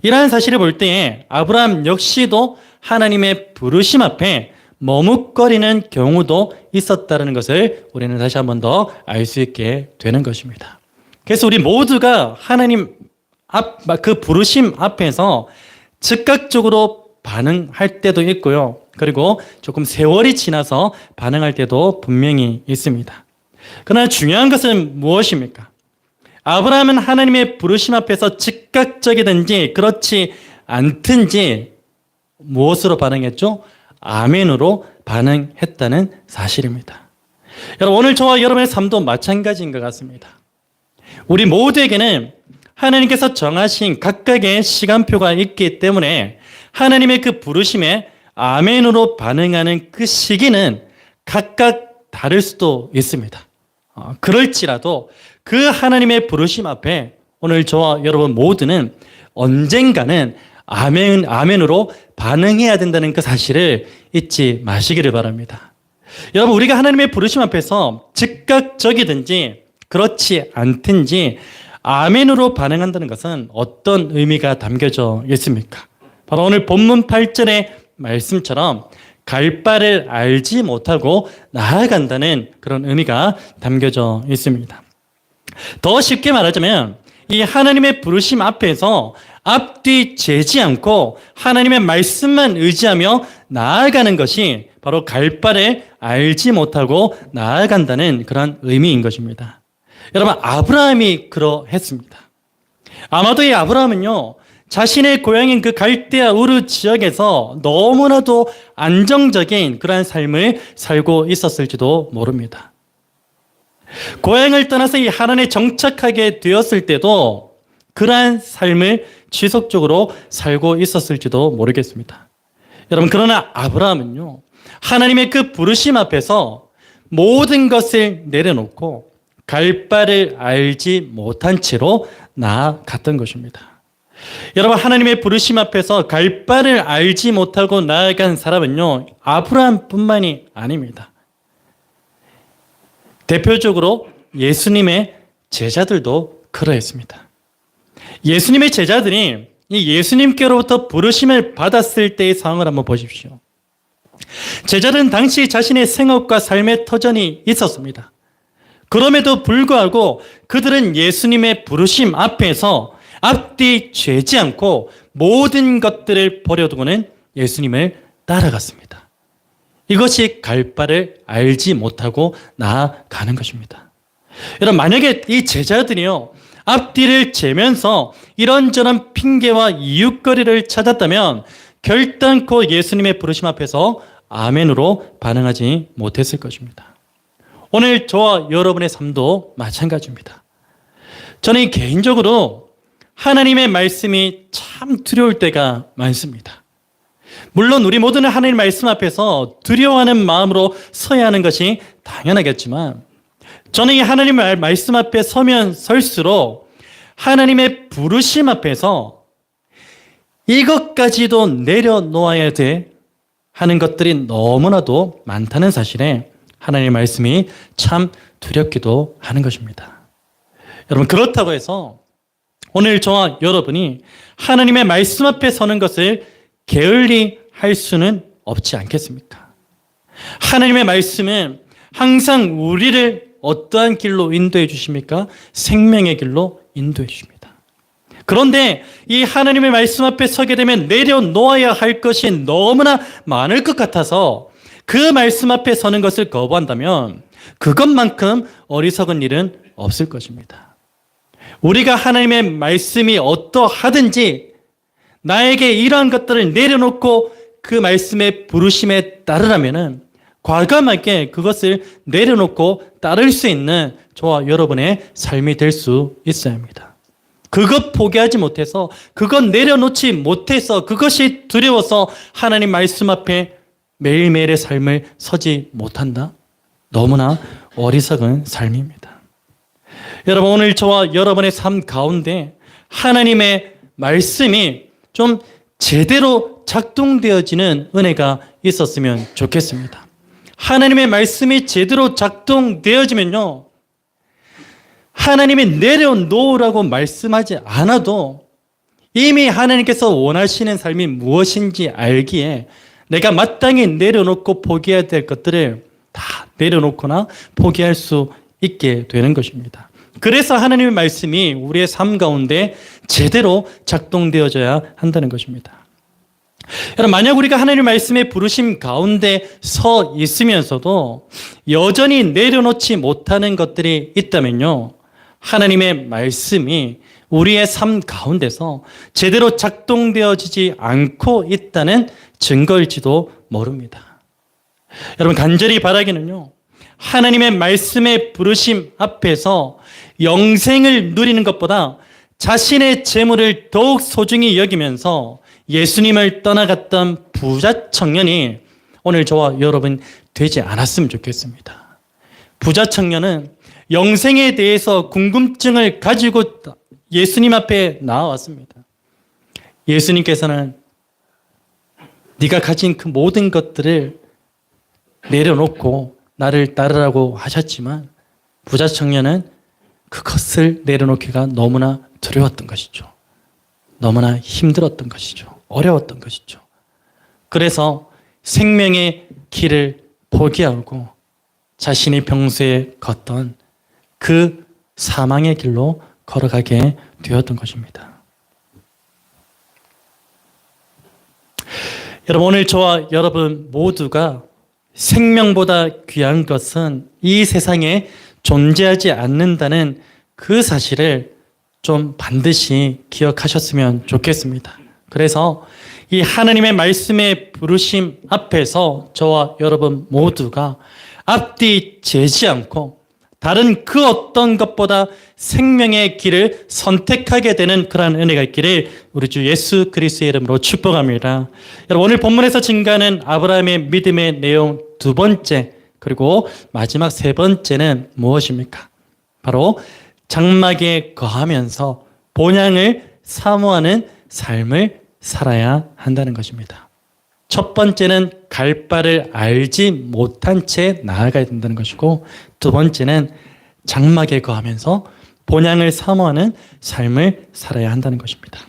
이러한 사실을 볼 때에 아브라함 역시도 하나님의 부르심 앞에 머뭇거리는 경우도 있었다는 것을 우리는 다시 한 번 더 알 수 있게 되는 것입니다. 그래서 우리 모두가 하나님 그 부르심 앞에서 즉각적으로 반응할 때도 있고요. 그리고 조금 세월이 지나서 반응할 때도 분명히 있습니다. 그러나 중요한 것은 무엇입니까? 아브라함은 하나님의 부르심 앞에서 즉각적이든지 그렇지 않든지 무엇으로 반응했죠? 아멘으로 반응했다는 사실입니다. 여러분, 오늘 저와 여러분의 삶도 마찬가지인 것 같습니다. 우리 모두에게는 하나님께서 정하신 각각의 시간표가 있기 때문에 하나님의 그 부르심에 아멘으로 반응하는 그 시기는 각각 다를 수도 있습니다. 그럴지라도 그 하나님의 부르심 앞에 오늘 저와 여러분 모두는 언젠가는 아멘으로 반응해야 된다는 그 사실을 잊지 마시기를 바랍니다. 여러분, 우리가 하나님의 부르심 앞에서 즉각적이든지 그렇지 않든지 아멘으로 반응한다는 것은 어떤 의미가 담겨져 있습니까? 바로 오늘 본문 8절의 말씀처럼 갈 바를 알지 못하고 나아간다는 그런 의미가 담겨져 있습니다. 더 쉽게 말하자면 이 하나님의 부르심 앞에서 앞뒤 재지 않고 하나님의 말씀만 의지하며 나아가는 것이 바로 갈 바를 알지 못하고 나아간다는 그런 의미인 것입니다. 여러분, 아브라함이 그러했습니다. 아마도 이 아브라함은요, 자신의 고향인 그 갈대아 우르 지역에서 너무나도 안정적인 그러한 삶을 살고 있었을지도 모릅니다. 고향을 떠나서 이 하란에 정착하게 되었을 때도 그러한 삶을 지속적으로 살고 있었을지도 모르겠습니다. 여러분, 그러나 아브라함은요, 하나님의 그 부르심 앞에서 모든 것을 내려놓고 갈 바를 알지 못한 채로 나아갔던 것입니다. 여러분, 하나님의 부르심 앞에서 갈 바를 알지 못하고 나아간 사람은요, 아브라함뿐만이 아닙니다. 대표적으로 예수님의 제자들도 그러했습니다. 예수님의 제자들이 이 예수님께로부터 부르심을 받았을 때의 상황을 한번 보십시오. 제자들은 당시 자신의 생업과 삶의 터전이 있었습니다. 그럼에도 불구하고 그들은 예수님의 부르심 앞에서 앞뒤 죄지 않고 모든 것들을 버려두고는 예수님을 따라갔습니다. 이것이 갈 바를 알지 못하고 나아가는 것입니다. 여러분, 만약에 이 제자들이요, 앞뒤를 재면서 이런저런 핑계와 이유거리를 찾았다면 결단코 예수님의 부르심 앞에서 아멘으로 반응하지 못했을 것입니다. 오늘 저와 여러분의 삶도 마찬가지입니다. 저는 개인적으로 하나님의 말씀이 참 두려울 때가 많습니다. 물론 우리 모두는 하나님의 말씀 앞에서 두려워하는 마음으로 서야 하는 것이 당연하겠지만 저는 이 하나님의 말씀 앞에 서면 설수록 하나님의 부르심 앞에서 이것까지도 내려놓아야 돼 하는 것들이 너무나도 많다는 사실에 하나님의 말씀이 참 두렵기도 하는 것입니다. 여러분, 그렇다고 해서 오늘 저와 여러분이 하나님의 말씀 앞에 서는 것을 게을리 할 수는 없지 않겠습니까? 하나님의 말씀은 항상 우리를 어떠한 길로 인도해 주십니까? 생명의 길로 인도해 주십니다. 그런데 이 하나님의 말씀 앞에 서게 되면 내려놓아야 할 것이 너무나 많을 것 같아서 그 말씀 앞에 서는 것을 거부한다면 그것만큼 어리석은 일은 없을 것입니다. 우리가 하나님의 말씀이 어떠하든지 나에게 이러한 것들을 내려놓고 그 말씀의 부르심에 따르라면은 과감하게 그것을 내려놓고 따를 수 있는 저와 여러분의 삶이 될 수 있어야 합니다. 그것 포기하지 못해서, 그것 내려놓지 못해서, 그것이 두려워서 하나님 말씀 앞에 매일매일의 삶을 서지 못한다? 너무나 어리석은 삶입니다. 여러분, 오늘 저와 여러분의 삶 가운데 하나님의 말씀이 좀 제대로 작동되어지는 은혜가 있었으면 좋겠습니다. 하나님의 말씀이 제대로 작동되어지면요, 하나님이 내려놓으라고 말씀하지 않아도 이미 하나님께서 원하시는 삶이 무엇인지 알기에 내가 마땅히 내려놓고 포기해야 될 것들을 다 내려놓거나 포기할 수 있게 되는 것입니다. 그래서 하나님의 말씀이 우리의 삶 가운데 제대로 작동되어져야 한다는 것입니다. 여러분, 만약 우리가 하나님의 말씀의 부르심 가운데 서 있으면서도 여전히 내려놓지 못하는 것들이 있다면요, 하나님의 말씀이 우리의 삶 가운데서 제대로 작동되어지지 않고 있다는 증거일지도 모릅니다. 여러분, 간절히 바라기는요, 하나님의 말씀의 부르심 앞에서 영생을 누리는 것보다 자신의 재물을 더욱 소중히 여기면서 예수님을 떠나갔던 부자 청년이 오늘 저와 여러분 되지 않았으면 좋겠습니다. 부자 청년은 영생에 대해서 궁금증을 가지고 예수님 앞에 나와왔습니다. 예수님께서는 네가 가진 그 모든 것들을 내려놓고 나를 따르라고 하셨지만 부자 청년은 그것을 내려놓기가 너무나 두려웠던 것이죠. 너무나 힘들었던 것이죠. 어려웠던 것이죠. 그래서 생명의 길을 포기하고 자신이 평소에 걷던 그 사망의 길로 걸어가게 되었던 것입니다. 여러분, 오늘 저와 여러분 모두가 생명보다 귀한 것은 이 세상에 존재하지 않는다는 그 사실을 좀 반드시 기억하셨으면 좋겠습니다. 그래서 이 하나님의 말씀의 부르심 앞에서 저와 여러분 모두가 앞뒤 재지 않고 다른 그 어떤 것보다 생명의 길을 선택하게 되는 그러한 은혜가 있기를 우리 주 예수 그리스도의 이름으로 축복합니다. 여러분, 오늘 본문에서 증가하는 아브라함의 믿음의 내용 두 번째, 그리고 마지막 세 번째는 무엇입니까? 바로 장막에 거하면서 본향을 사모하는 삶을 살아야 한다는 것입니다. 첫 번째는 갈 바를 알지 못한 채 나아가야 된다는 것이고, 두 번째는 장막에 거하면서 본향을 사모하는 삶을 살아야 한다는 것입니다.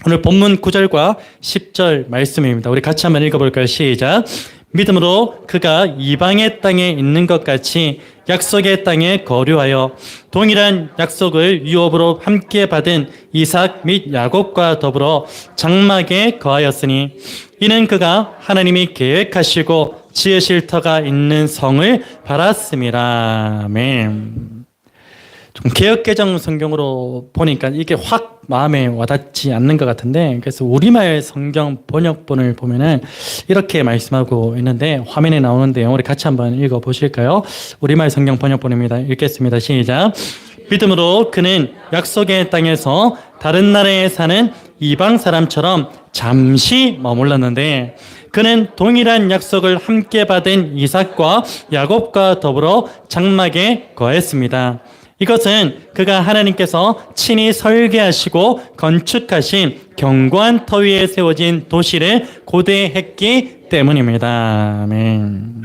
오늘 본문 9절과 10절 말씀입니다. 우리 같이 한번 읽어볼까요? 시작. 믿음으로 그가 이방의 땅에 있는 것 같이 약속의 땅에 거류하여 동일한 약속을 유업으로 함께 받은 이삭 및 야곱과 더불어 장막에 거하였으니 이는 그가 하나님이 계획하시고 지으실 터가 있는 성을 바랐음이라. 아멘. 좀 개역개정 성경으로 보니까 이게 확 마음에 와닿지 않는 것 같은데, 그래서 우리말 성경 번역본을 보면은 이렇게 말씀하고 있는데, 화면에 나오는데요. 우리 같이 한번 읽어보실까요? 우리말 성경 번역본입니다. 읽겠습니다. 시작. 믿음으로 그는 약속의 땅에서 다른 나라에 사는 이방 사람처럼 잠시 머물렀는데, 그는 동일한 약속을 함께 받은 이삭과 야곱과 더불어 장막에 거했습니다. 이것은 그가 하나님께서 친히 설계하시고 건축하신 견고한 터 위에 세워진 도시를 고대했기 때문입니다. 아멘.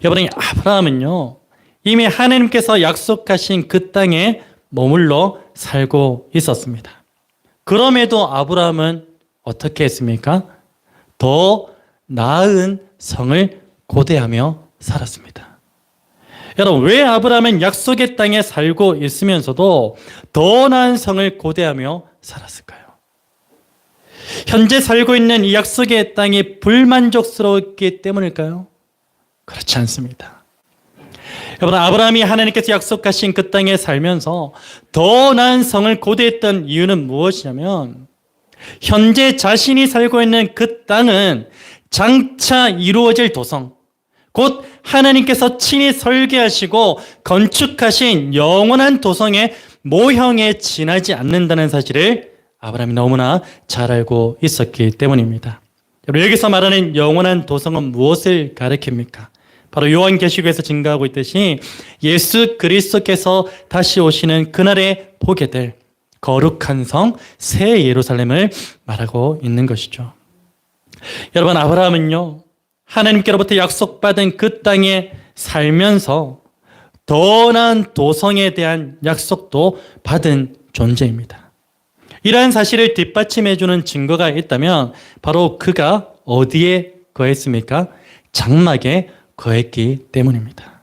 여러분, 아브라함은요, 이미 하나님께서 약속하신 그 땅에 머물러 살고 있었습니다. 그럼에도 아브라함은 어떻게 했습니까? 더 나은 성을 고대하며 살았습니다. 여러분, 왜 아브라함은 약속의 땅에 살고 있으면서도 더 나은 성을 고대하며 살았을까요? 현재 살고 있는 이 약속의 땅이 불만족스러웠기 때문일까요? 그렇지 않습니다. 여러분, 아브라함이 하나님께서 약속하신 그 땅에 살면서 더 나은 성을 고대했던 이유는 무엇이냐면, 현재 자신이 살고 있는 그 땅은 장차 이루어질 도성, 곧 하나님께서 친히 설계하시고 건축하신 영원한 도성의 모형에 지나지 않는다는 사실을 아브라함이 너무나 잘 알고 있었기 때문입니다. 여러분, 여기서 말하는 영원한 도성은 무엇을 가리킵니까? 바로 요한계시록에서 증가하고 있듯이 예수 그리스도께서 다시 오시는 그날에 보게 될 거룩한 성, 새 예루살렘을 말하고 있는 것이죠. 여러분, 아브라함은요, 하나님께로부터 약속받은 그 땅에 살면서 더 나은 도성에 대한 약속도 받은 존재입니다. 이러한 사실을 뒷받침해주는 증거가 있다면 바로 그가 어디에 거했습니까? 장막에 거했기 때문입니다.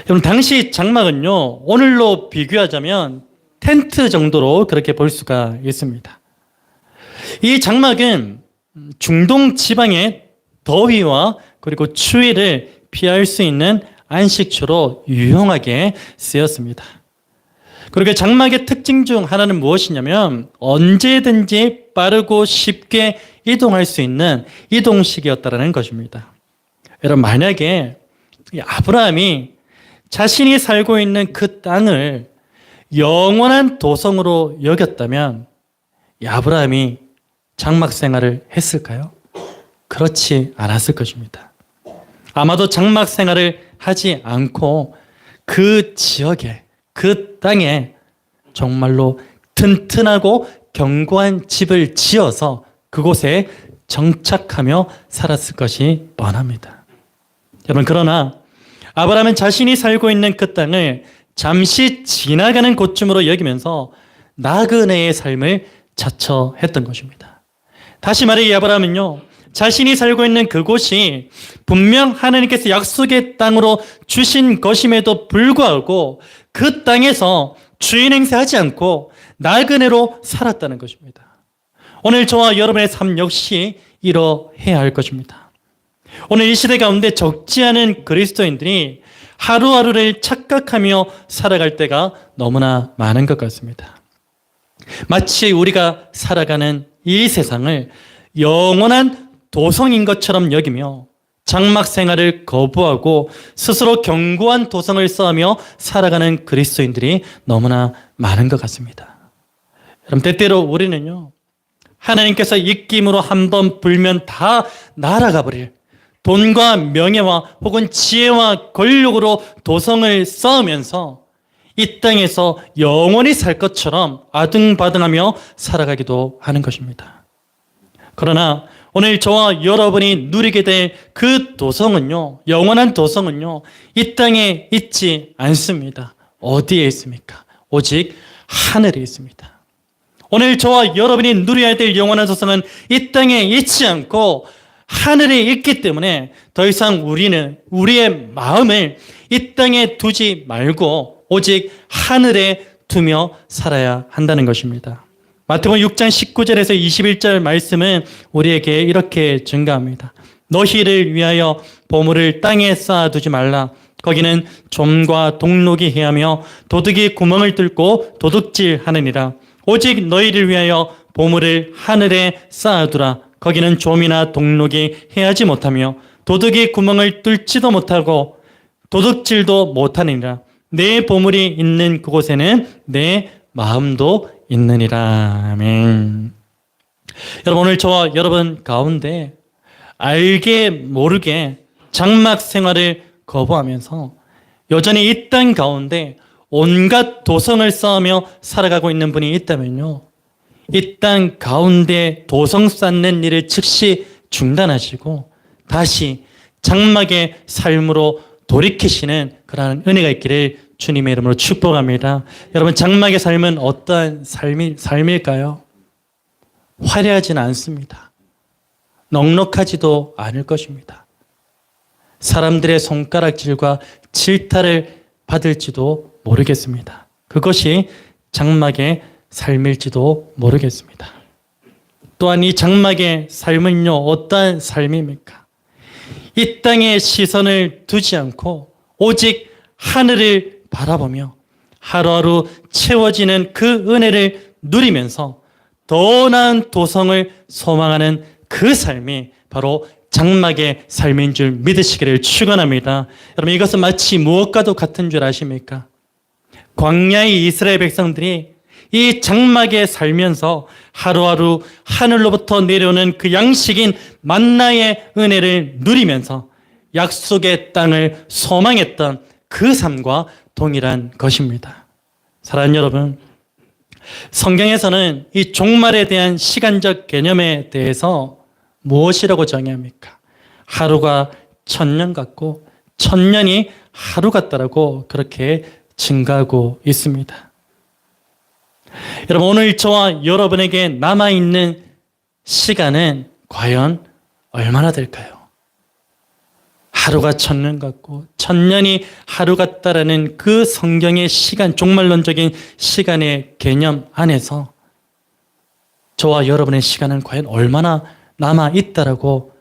여러분, 당시 장막은요, 오늘로 비교하자면 텐트 정도로 그렇게 볼 수가 있습니다. 이 장막은 중동 지방의 더위와 그리고 추위를 피할 수 있는 안식처로 유용하게 쓰였습니다. 그리고 장막의 특징 중 하나는 무엇이냐면 언제든지 빠르고 쉽게 이동할 수 있는 이동식이었다는 것입니다. 여러분, 만약에 아브라함이 자신이 살고 있는 그 땅을 영원한 도성으로 여겼다면 이 아브라함이 장막 생활을 했을까요? 그렇지 않았을 것입니다. 아마도 장막 생활을 하지 않고 그 지역에, 그 땅에 정말로 튼튼하고 견고한 집을 지어서 그곳에 정착하며 살았을 것이 뻔합니다. 여러분, 그러나 아브라함은 자신이 살고 있는 그 땅을 잠시 지나가는 곳쯤으로 여기면서 나그네의 삶을 자처했던 것입니다. 다시 말해 이 아브라함은요, 자신이 살고 있는 그곳이 분명 하나님께서 약속의 땅으로 주신 것임에도 불구하고 그 땅에서 주인 행세하지 않고 나그네로 살았다는 것입니다. 오늘 저와 여러분의 삶 역시 이러해야 할 것입니다. 오늘 이 시대 가운데 적지 않은 그리스도인들이 하루하루를 착각하며 살아갈 때가 너무나 많은 것 같습니다. 마치 우리가 살아가는 이 세상을 영원한 도성인 것처럼 여기며 장막 생활을 거부하고 스스로 견고한 도성을 쌓으며 살아가는 그리스도인들이 너무나 많은 것 같습니다. 여러분, 때때로 우리는요, 하나님께서 입김으로 한번 불면 다 날아가 버릴 돈과 명예와 혹은 지혜와 권력으로 도성을 쌓으면서 이 땅에서 영원히 살 것처럼 아등바등하며 살아가기도 하는 것입니다. 그러나 오늘 저와 여러분이 누리게 될 그 도성은요, 영원한 도성은요, 이 땅에 있지 않습니다. 어디에 있습니까? 오직 하늘에 있습니다. 오늘 저와 여러분이 누려야 될 영원한 도성은 이 땅에 있지 않고 하늘에 있기 때문에 더 이상 우리는 우리의 마음을 이 땅에 두지 말고 오직 하늘에 두며 살아야 한다는 것입니다. 마태복음 6장 19절에서 21절 말씀은 우리에게 이렇게 증가합니다. 너희를 위하여 보물을 땅에 쌓아두지 말라. 거기는 좀과 동록이 해하며 도둑이 구멍을 뚫고 도둑질하느니라. 오직 너희를 위하여 보물을 하늘에 쌓아두라. 거기는 좀이나 동록이 해하지 못하며 도둑이 구멍을 뚫지도 못하고 도둑질도 못하느니라. 내 보물이 있는 그곳에는 내 마음도 있느니라. 아멘. 여러분, 오늘 저와 여러분 가운데 알게 모르게 장막 생활을 거부하면서 여전히 이 땅 가운데 온갖 도성을 쌓으며 살아가고 있는 분이 있다면요, 이 땅 가운데 도성 쌓는 일을 즉시 중단하시고 다시 장막의 삶으로 돌이키시는 그러한 은혜가 있기를 주님의 이름으로 축복합니다. 여러분, 장막의 삶은 어떠한 삶일까요? 화려하지는 않습니다. 넉넉하지도 않을 것입니다. 사람들의 손가락질과 질타를 받을지도 모르겠습니다. 그것이 장막의 삶일지도 모르겠습니다. 또한 이 장막의 삶은요, 어떠한 삶입니까? 이 땅에 시선을 두지 않고 오직 하늘을 바라보며 하루하루 채워지는 그 은혜를 누리면서 더 나은 도성을 소망하는 그 삶이 바로 장막의 삶인 줄 믿으시기를 축원합니다. 여러분, 이것은 마치 무엇과도 같은 줄 아십니까? 광야의 이스라엘 백성들이 이 장막에 살면서 하루하루 하늘로부터 내려오는 그 양식인 만나의 은혜를 누리면서 약속의 땅을 소망했던 그 삶과 동일한 것입니다. 사랑하는 여러분, 성경에서는 이 종말에 대한 시간적 개념에 대해서 무엇이라고 정의합니까? 하루가 1000년 같고 1000년이 하루 같다라고 그렇게 증가하고 있습니다. 여러분, 오늘 저와 여러분에게 남아있는 시간은 과연 얼마나 될까요? 하루가 1000년 같고 1000년이 하루 같다라는 그 성경의 시간, 종말론적인 시간의 개념 안에서 저와 여러분의 시간은 과연 얼마나 남아있다라고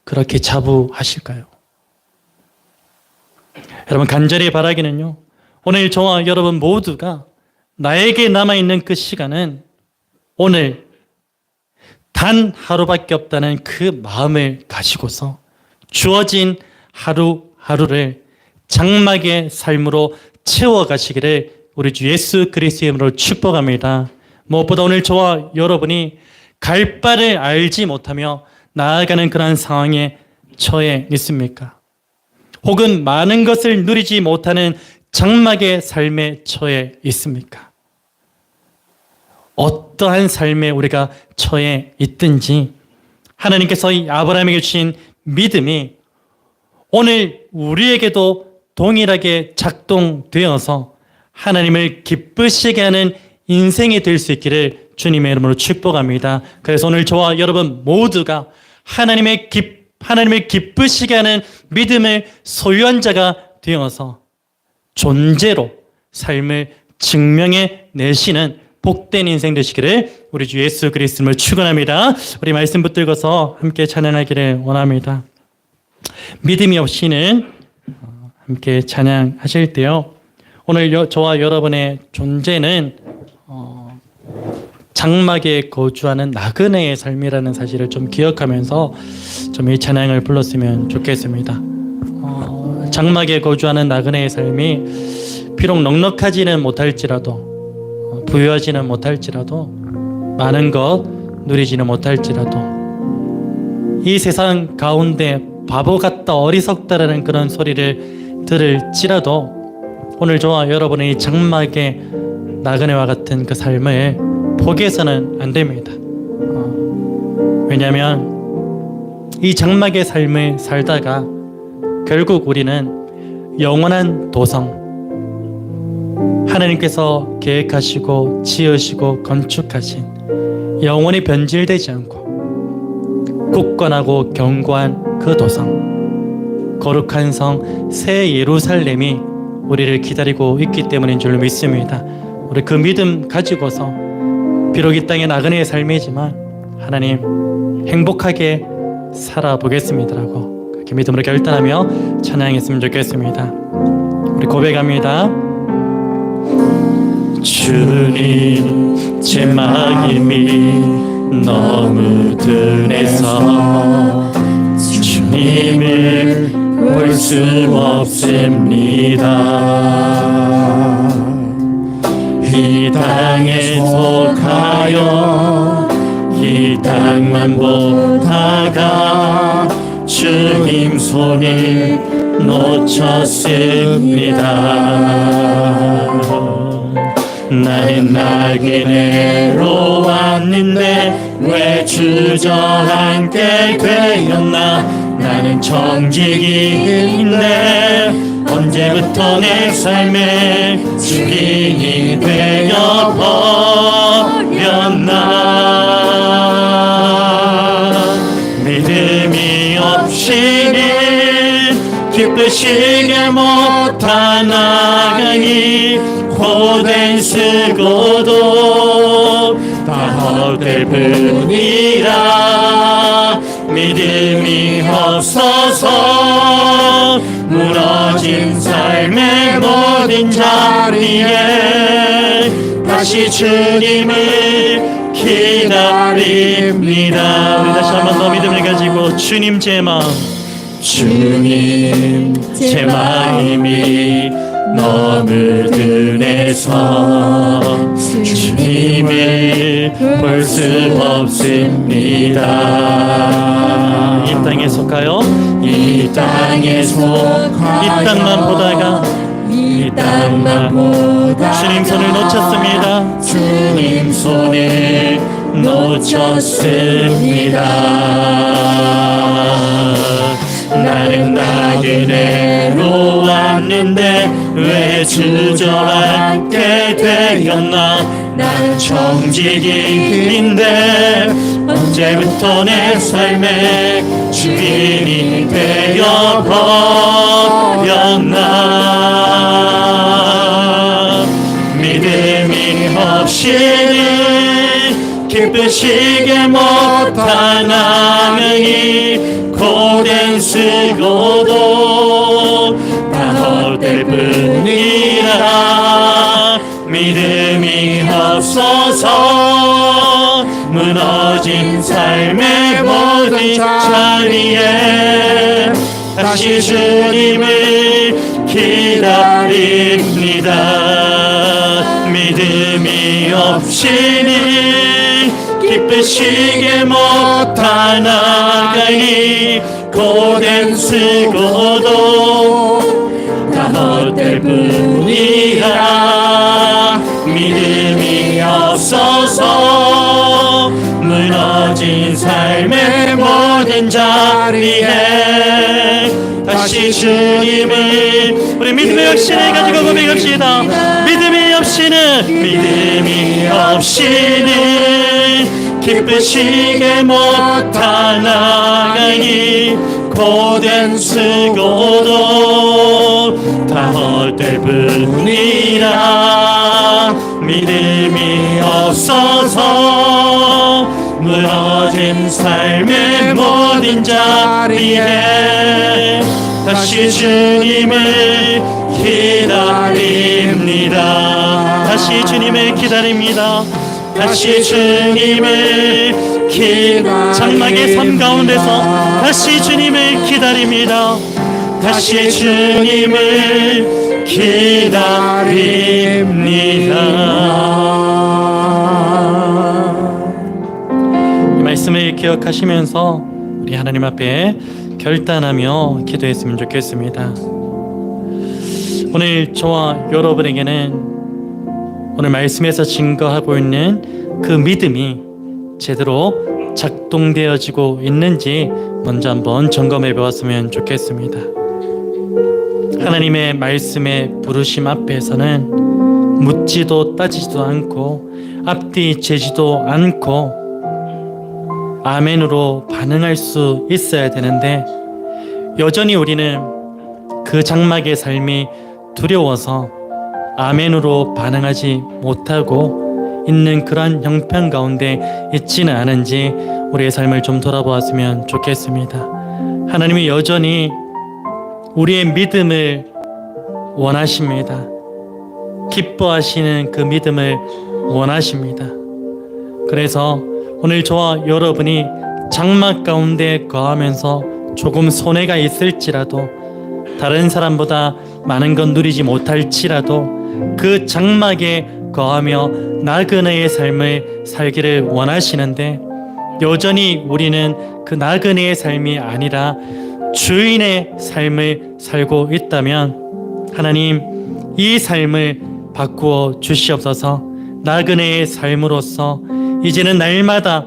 그렇게 자부하실까요? 여러분, 간절히 바라기는요, 오늘 저와 여러분 모두가 나에게 남아있는 그 시간은 오늘 단 하루밖에 없다는 그 마음을 가지고서 주어진 하루하루를 장막의 삶으로 채워가시기를 우리 주 예수 그리스도의 이름으로 축복합니다. 무엇보다 오늘 저와 여러분이 갈 바를 알지 못하며 나아가는 그러한 상황에 처해 있습니까? 혹은 많은 것을 누리지 못하는 장막의 삶에 처해 있습니까? 어떠한 삶에 우리가 처해 있든지 하나님께서 이 아브라함에게 주신 믿음이 오늘 우리에게도 동일하게 작동되어서 하나님을 기쁘시게 하는 인생이 될 수 있기를 주님의 이름으로 축복합니다. 그래서 오늘 저와 여러분 모두가 하나님을 기쁘시게 하는 믿음을 소유한 자가 되어서 존재로 삶을 증명해 내시는 복된 인생 되시기를 우리 주 예수 그리스도를 축원합니다. 우리 말씀 붙들고서 함께 찬양하기를 원합니다. 믿음이 없이는 함께 찬양하실 때요, 오늘 저와 여러분의 존재는 장막에 거주하는 나그네의 삶이라는 사실을 좀 기억하면서 좀 이 찬양을 불렀으면 좋겠습니다. 장막에 거주하는 나그네의 삶이 비록 넉넉하지는 못할지라도, 부유하지는 못할지라도, 많은 것 누리지는 못할지라도, 이 세상 가운데 바보 같다, 어리석다라는 그런 소리를 들을지라도 오늘 저와 여러분의 이 장막의 나그네와 같은 그 삶을 포기해서는 안 됩니다. 왜냐하면 이 장막의 삶을 살다가 결국 우리는 영원한 도성, 하나님께서 계획하시고 지으시고 건축하신 영원히 변질되지 않고 굳건하고 견고한 그 도성, 거룩한 성 새 예루살렘이 우리를 기다리고 있기 때문인 줄 믿습니다. 우리 그 믿음 가지고서 비록 이 땅의 나그네의 삶이지만 하나님 행복하게 살아보겠습니다라고 그렇게 믿음으로 결단하며 찬양했으면 좋겠습니다. 우리 고백합니다. 주님, 제 마음이 너무 든해서 주님을 볼 수 없습니다. 이 땅에 속하여 이 땅만 보다가 주님 손을 놓쳤습니다. 나는 나그네로 왔는데 왜 주저앉게 되었나. 나는 정직인데 언제부터 내 삶의 주인이 되어버렸나. 믿음이 없이는 기쁘시게 못하나니 호된 쓰고도 다 헛될 뿐이라. 믿음이 없어서 무너진 삶의 모든 자리에 다시 주님을 기다립니다. 우리 다시 한 번 더 믿음을 가지고 주님 제 마음, 주님 제 마음이 너무 든해서 주님을 볼 수 없습니다. 이 땅에 속하여 이 땅에 속하여 이 땅만 보다가 이 땅만 보다가 주님 손을 놓쳤습니다. 주님 손을 놓쳤습니다. 나는 나그네로 왔는데 왜 주저앉게 되었나. 난 청지기인데 언제부터 내 삶의 주인이 되어버렸나. 믿음이 없이는 기쁘시게 못하나니 고된 쓰고도 다 헛될 뿐이라. 믿음이 없어서 무너진 삶의 모든 자리에 다시 주님을 기다립니다. 믿음이 없이는 기쁘시게 못하나가니 고된 쓰고도 다 헛될 뿐이라. 믿음이 없어서 무너진 삶의 모든 자리에 다시 주님을 우리 믿음의 확신을 가지고 고백합시다. 믿음이 없이는 기쁘시게 못하나가니 고된 쓰고도 다 헛될 뿐이라. 믿음이 없어서 무너진 삶의 모든 자리에 다시 주님을 기다립니다. 다시 주님을 기다립니다. 다시 주님을 장막의 삶 가운데서 다시 주님을 기다립니다. 다시 주님을 기다립니다. 이 말씀을 기억하시면서 우리 하나님 앞에 결단하며 기도했으면 좋겠습니다. 오늘 저와 여러분에게는 오늘 말씀에서 증거하고 있는 그 믿음이 제대로 작동되어지고 있는지 먼저 한번 점검해 보았으면 좋겠습니다. 하나님의 말씀의 부르심 앞에서는 묻지도 따지지도 않고 앞뒤 재지도 않고 아멘으로 반응할 수 있어야 되는데 여전히 우리는 그 장막의 삶이 두려워서 아멘으로 반응하지 못하고 있는 그러한 형편 가운데 있지는 않은지 우리의 삶을 좀 돌아보았으면 좋겠습니다. 하나님이 여전히 우리의 믿음을 원하십니다. 기뻐하시는 그 믿음을 원하십니다. 그래서 오늘 저와 여러분이 장막 가운데 거하면서 조금 손해가 있을지라도 다른 사람보다 많은 건 누리지 못할지라도 그 장막에 거하며 나그네의 삶을 살기를 원하시는데 여전히 우리는 그 나그네의 삶이 아니라 주인의 삶을 살고 있다면 하나님 이 삶을 바꾸어 주시옵소서. 나그네의 삶으로서 이제는 날마다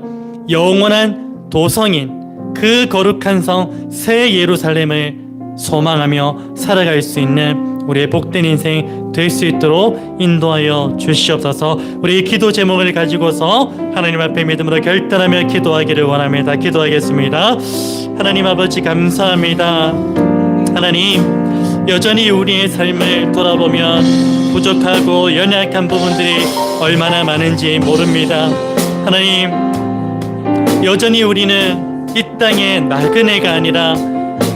영원한 도성인 그 거룩한 성 새 예루살렘을 소망하며 살아갈 수 있는 우리의 복된 인생 될 수 있도록 인도하여 주시옵소서. 우리 기도 제목을 가지고서 하나님 앞에 믿음으로 결단하며 기도하기를 원합니다. 기도하겠습니다. 하나님 아버지 감사합니다. 하나님 여전히 우리의 삶을 돌아보면 부족하고 연약한 부분들이 얼마나 많은지 모릅니다. 하나님 여전히 우리는 이 땅의 나그네가 아니라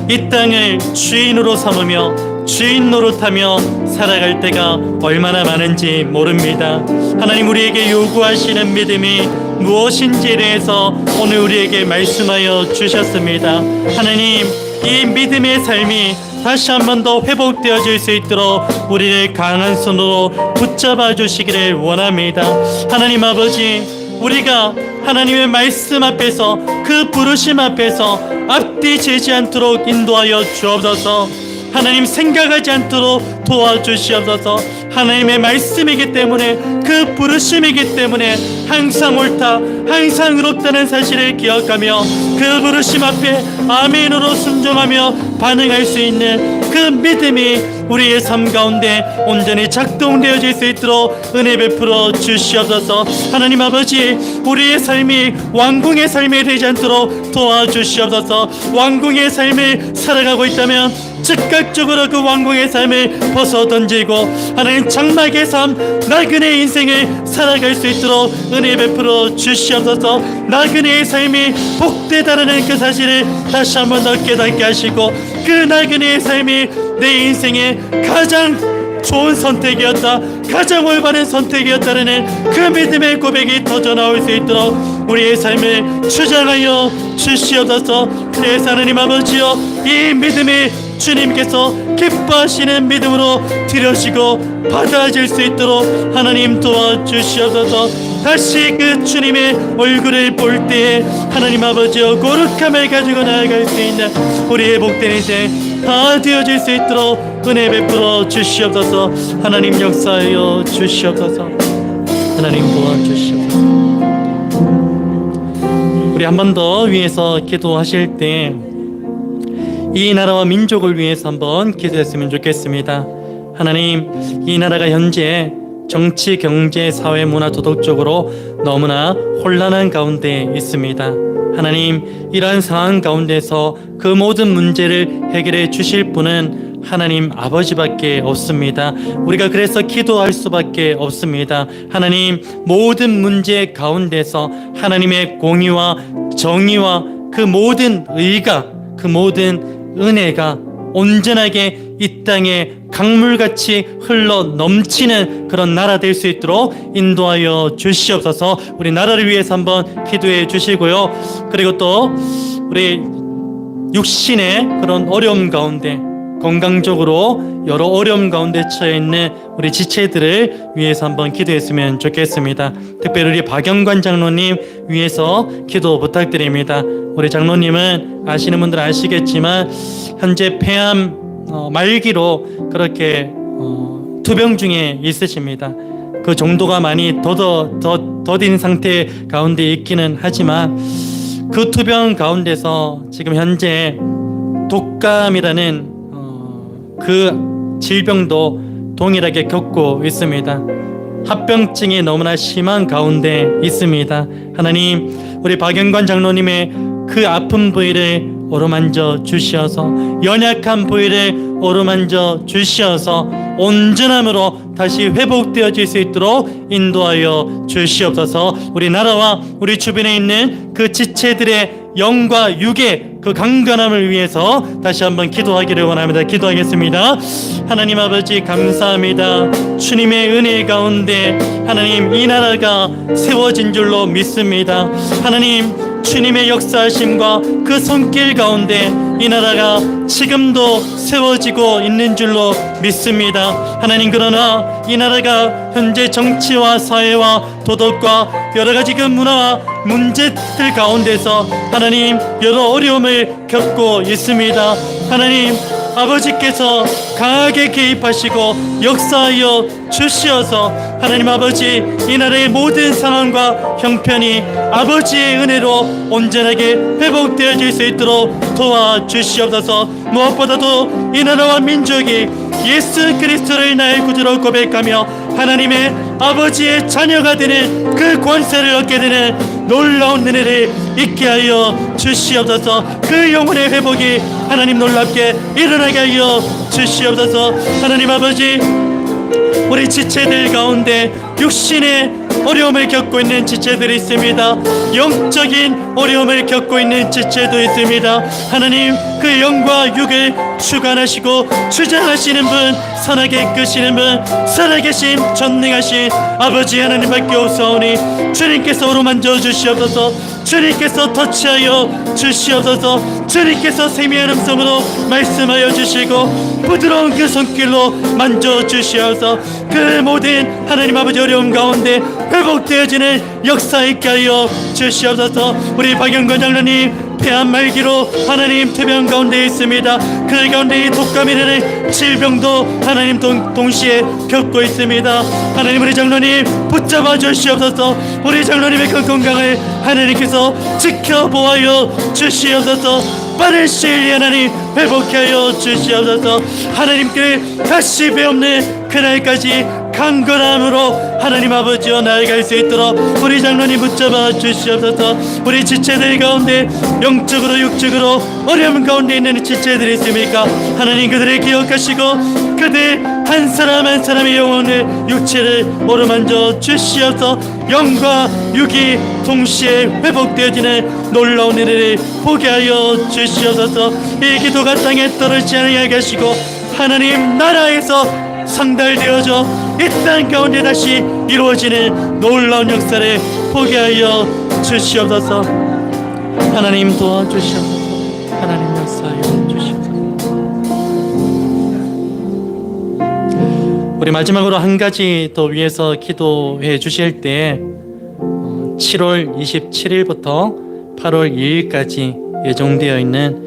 이 땅을 주인으로 삼으며 주인 노릇하며 살아갈 때가 얼마나 많은지 모릅니다. 하나님 우리에게 요구하시는 믿음이 무엇인지에 대해서 오늘 우리에게 말씀하여 주셨습니다. 하나님, 이 믿음의 삶이 다시 한 번 더 회복되어질 수 있도록 우리를 강한 손으로 붙잡아 주시기를 원합니다. 하나님 아버지, 우리가 하나님의 말씀 앞에서 그 부르심 앞에서 앞뒤 재지 않도록 인도하여 주옵소서. 하나님, 생각하지 않도록 도와주시옵소서. 하나님의 말씀이기 때문에, 그 부르심이기 때문에 항상 옳다, 항상 의롭다는 사실을 기억하며 그 부르심 앞에 아멘으로 순종하며 반응할 수 있는 그 믿음이 우리의 삶 가운데 온전히 작동되어질 수 있도록 은혜 베풀어 주시옵소서. 하나님 아버지, 우리의 삶이 왕궁의 삶이 되지 않도록 도와주시옵소서. 왕궁의 삶을 살아가고 있다면 즉각적으로 그 왕궁의 삶을 벗어던지고 하나님 장막의 삶, 나그네의 인생을 살아갈 수 있도록 은혜 베풀어 주시옵소서. 나그네의 삶이 복되다라는 그 사실을 다시 한 번 더 깨닫게 하시고, 그 나그네의 삶이 내 인생의 가장 좋은 선택이었다, 가장 올바른 선택이었다라는 그 믿음의 고백이 터져 나올 수 있도록 우리의 삶을 주장하여 주시옵소서. 그래서 하나님 아버지여, 이 믿음이 주님께서 기뻐하시는 믿음으로 드려지고 받아질 수 있도록 하나님 도와주시옵소서. 다시 그 주님의 얼굴을 볼 때에 하나님 아버지여 거룩함을 가지고 나아갈 수 있는 우리의 복된 인생 다 되어질 수 있도록 은혜 베풀어 주시옵소서. 하나님 역사하여 주시옵소서. 하나님 도와주시옵소서. 우리 한 번 더 위에서 기도하실 때 이 나라와 민족을 위해서 한번 기도했으면 좋겠습니다. 하나님, 이 나라가 현재 정치, 경제, 사회, 문화, 도덕적으로 너무나 혼란한 가운데 있습니다. 하나님, 이러한 상황 가운데서 그 모든 문제를 해결해 주실 분은 하나님 아버지밖에 없습니다. 우리가 그래서 기도할 수밖에 없습니다. 하나님, 모든 문제 가운데서 하나님의 공의와 정의와 그 모든 의가, 그 모든 은혜가 온전하게 이 땅에 강물같이 흘러 넘치는 그런 나라 될 수 있도록 인도하여 주시옵소서. 우리 나라를 위해서 한번 기도해 주시고요. 그리고 또 우리 육신의 그런 어려움 가운데, 건강적으로 여러 어려움 가운데 처해 있는 우리 지체들을 위해서 한번 기도했으면 좋겠습니다. 특별히 우리 박영관 장로님 위해서 기도 부탁드립니다. 우리 장로님은 아시는 분들은 아시겠지만 현재 폐암 말기로 그렇게 투병 중에 있으십니다. 그 정도가 많이 더딘 상태 가운데 있기는 하지만 그 투병 가운데서 지금 현재 독감이라는 그 질병도 동일하게 겪고 있습니다. 합병증이 너무나 심한 가운데 있습니다. 하나님, 우리 박영관 장로님의 그 아픈 부위를 어루만져 주시어서, 연약한 부위를 어루만져 주시어서 온전함으로 다시 회복되어질 수 있도록 인도하여 주시옵소서. 우리 나라와 우리 주변에 있는 그 지체들의 영과 육의 그 강건함을 위해서 다시 한번 기도하기를 원합니다. 기도하겠습니다. 하나님 아버지, 감사합니다. 주님의 은혜 가운데 하나님, 이 나라가 세워진 줄로 믿습니다. 하나님, 주님의 역사하심과 그 손길 가운데 이 나라가 지금도 세워지고 있는 줄로 믿습니다. 하나님, 그러나 이 나라가 현재 정치와 사회와 도덕과 여러 가지 그 문화와 문제들 가운데서 하나님 여러 어려움을 겪고 있습니다. 하나님, 아버지께서 강하게 개입하시고 역사하여 주시어서 하나님 아버지, 이 나라의 모든 상황과 형편이 아버지의 은혜로 온전하게 회복되어질 수 있도록 도와주시옵소서. 무엇보다도 이 나라와 민족이 예수 그리스도를 나의 구주로 고백하며 하나님의 아버지의 자녀가 되는 그 권세를 얻게 되는 놀라운 은혜를 있게 하여 주시옵소서. 그 영혼의 회복이 하나님 놀랍게 일어나게 하여 주시옵소서. 하나님 아버지, 우리 지체들 가운데 육신의 어려움을 겪고 있는 지체들이 있습니다. 영적인 어려움을 겪고 있는 지체도 있습니다. 하나님, 그 영과 육을 주관하시고 주장하시는 분, 선하게 이끄시는 분, 살아계신 전능하신 아버지 하나님밖에 없사오니 주님께서 오로만져 주시옵소서. 주님께서 터치하여 주시옵소서. 주님께서 세미한 음성으로 말씀하여 주시고 부드러운 그 손길로 만져 주시옵소서. 그 모든 하나님 아버지 어려움 가운데 회복되어지는 역사 있게 하여 주시옵소서. 우리 박영건 장로님 폐암 말기로 하나님 투병 가운데 있습니다. 그 가운데 이 독감이라는 질병도 하나님 동시에 겪고 있습니다. 하나님, 우리 장로님 붙잡아 주시옵소서. 우리 장로님의 그 건강을 하나님께서 지켜보아여 주시옵소서. 빠른 시일 하나님 회복해 하여 주시옵소서. 하나님께 다시 배없는 그날까지 강건함으로 하나님 아버지와 나아갈 수 있도록 우리 장로님 붙잡아 주시옵소서. 우리 지체들 가운데 영적으로 육적으로 어려움 가운데 있는 지체들이 있습니까? 하나님, 그들을 기억하시고 그들 한 사람 한 사람의 영혼을 육체를 오르만져 주시옵소서. 영과 육이 동시에 회복되어지는 놀라운 일을 보게 하여 주시옵소서. 이 기도가 땅에 떨어지지 않게 하시고 하나님 나라에서 상달되어져 이 땅 가운데 다시 이루어지는 놀라운 역사를 보게 하여 주시옵소서. 하나님 도와주시옵소서. 하나님 역사하여 주시옵소서. 우리 마지막으로 한 가지 더 위해서 기도해 주실 때 7월 27일부터 8월 2일까지 예정되어 있는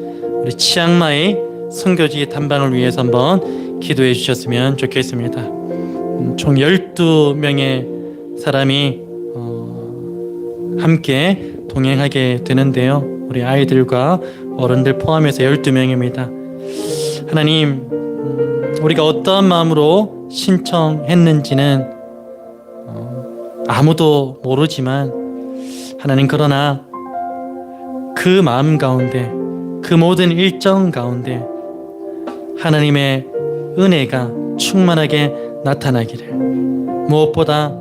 우리 치앙마이 선교지 탐방을 위해서 한번 기도해 주셨으면 좋겠습니다. 총 12명의 사람이 함께 동행하게 되는데요. 우리 아이들과 어른들 포함해서 12명입니다. 하나님, 우리가 어떠한 마음으로 신청했는지는 아무도 모르지만 하나님, 그러나 그 마음 가운데, 그 모든 일정 가운데 하나님의 은혜가 충만하게 나타나기를, 무엇보다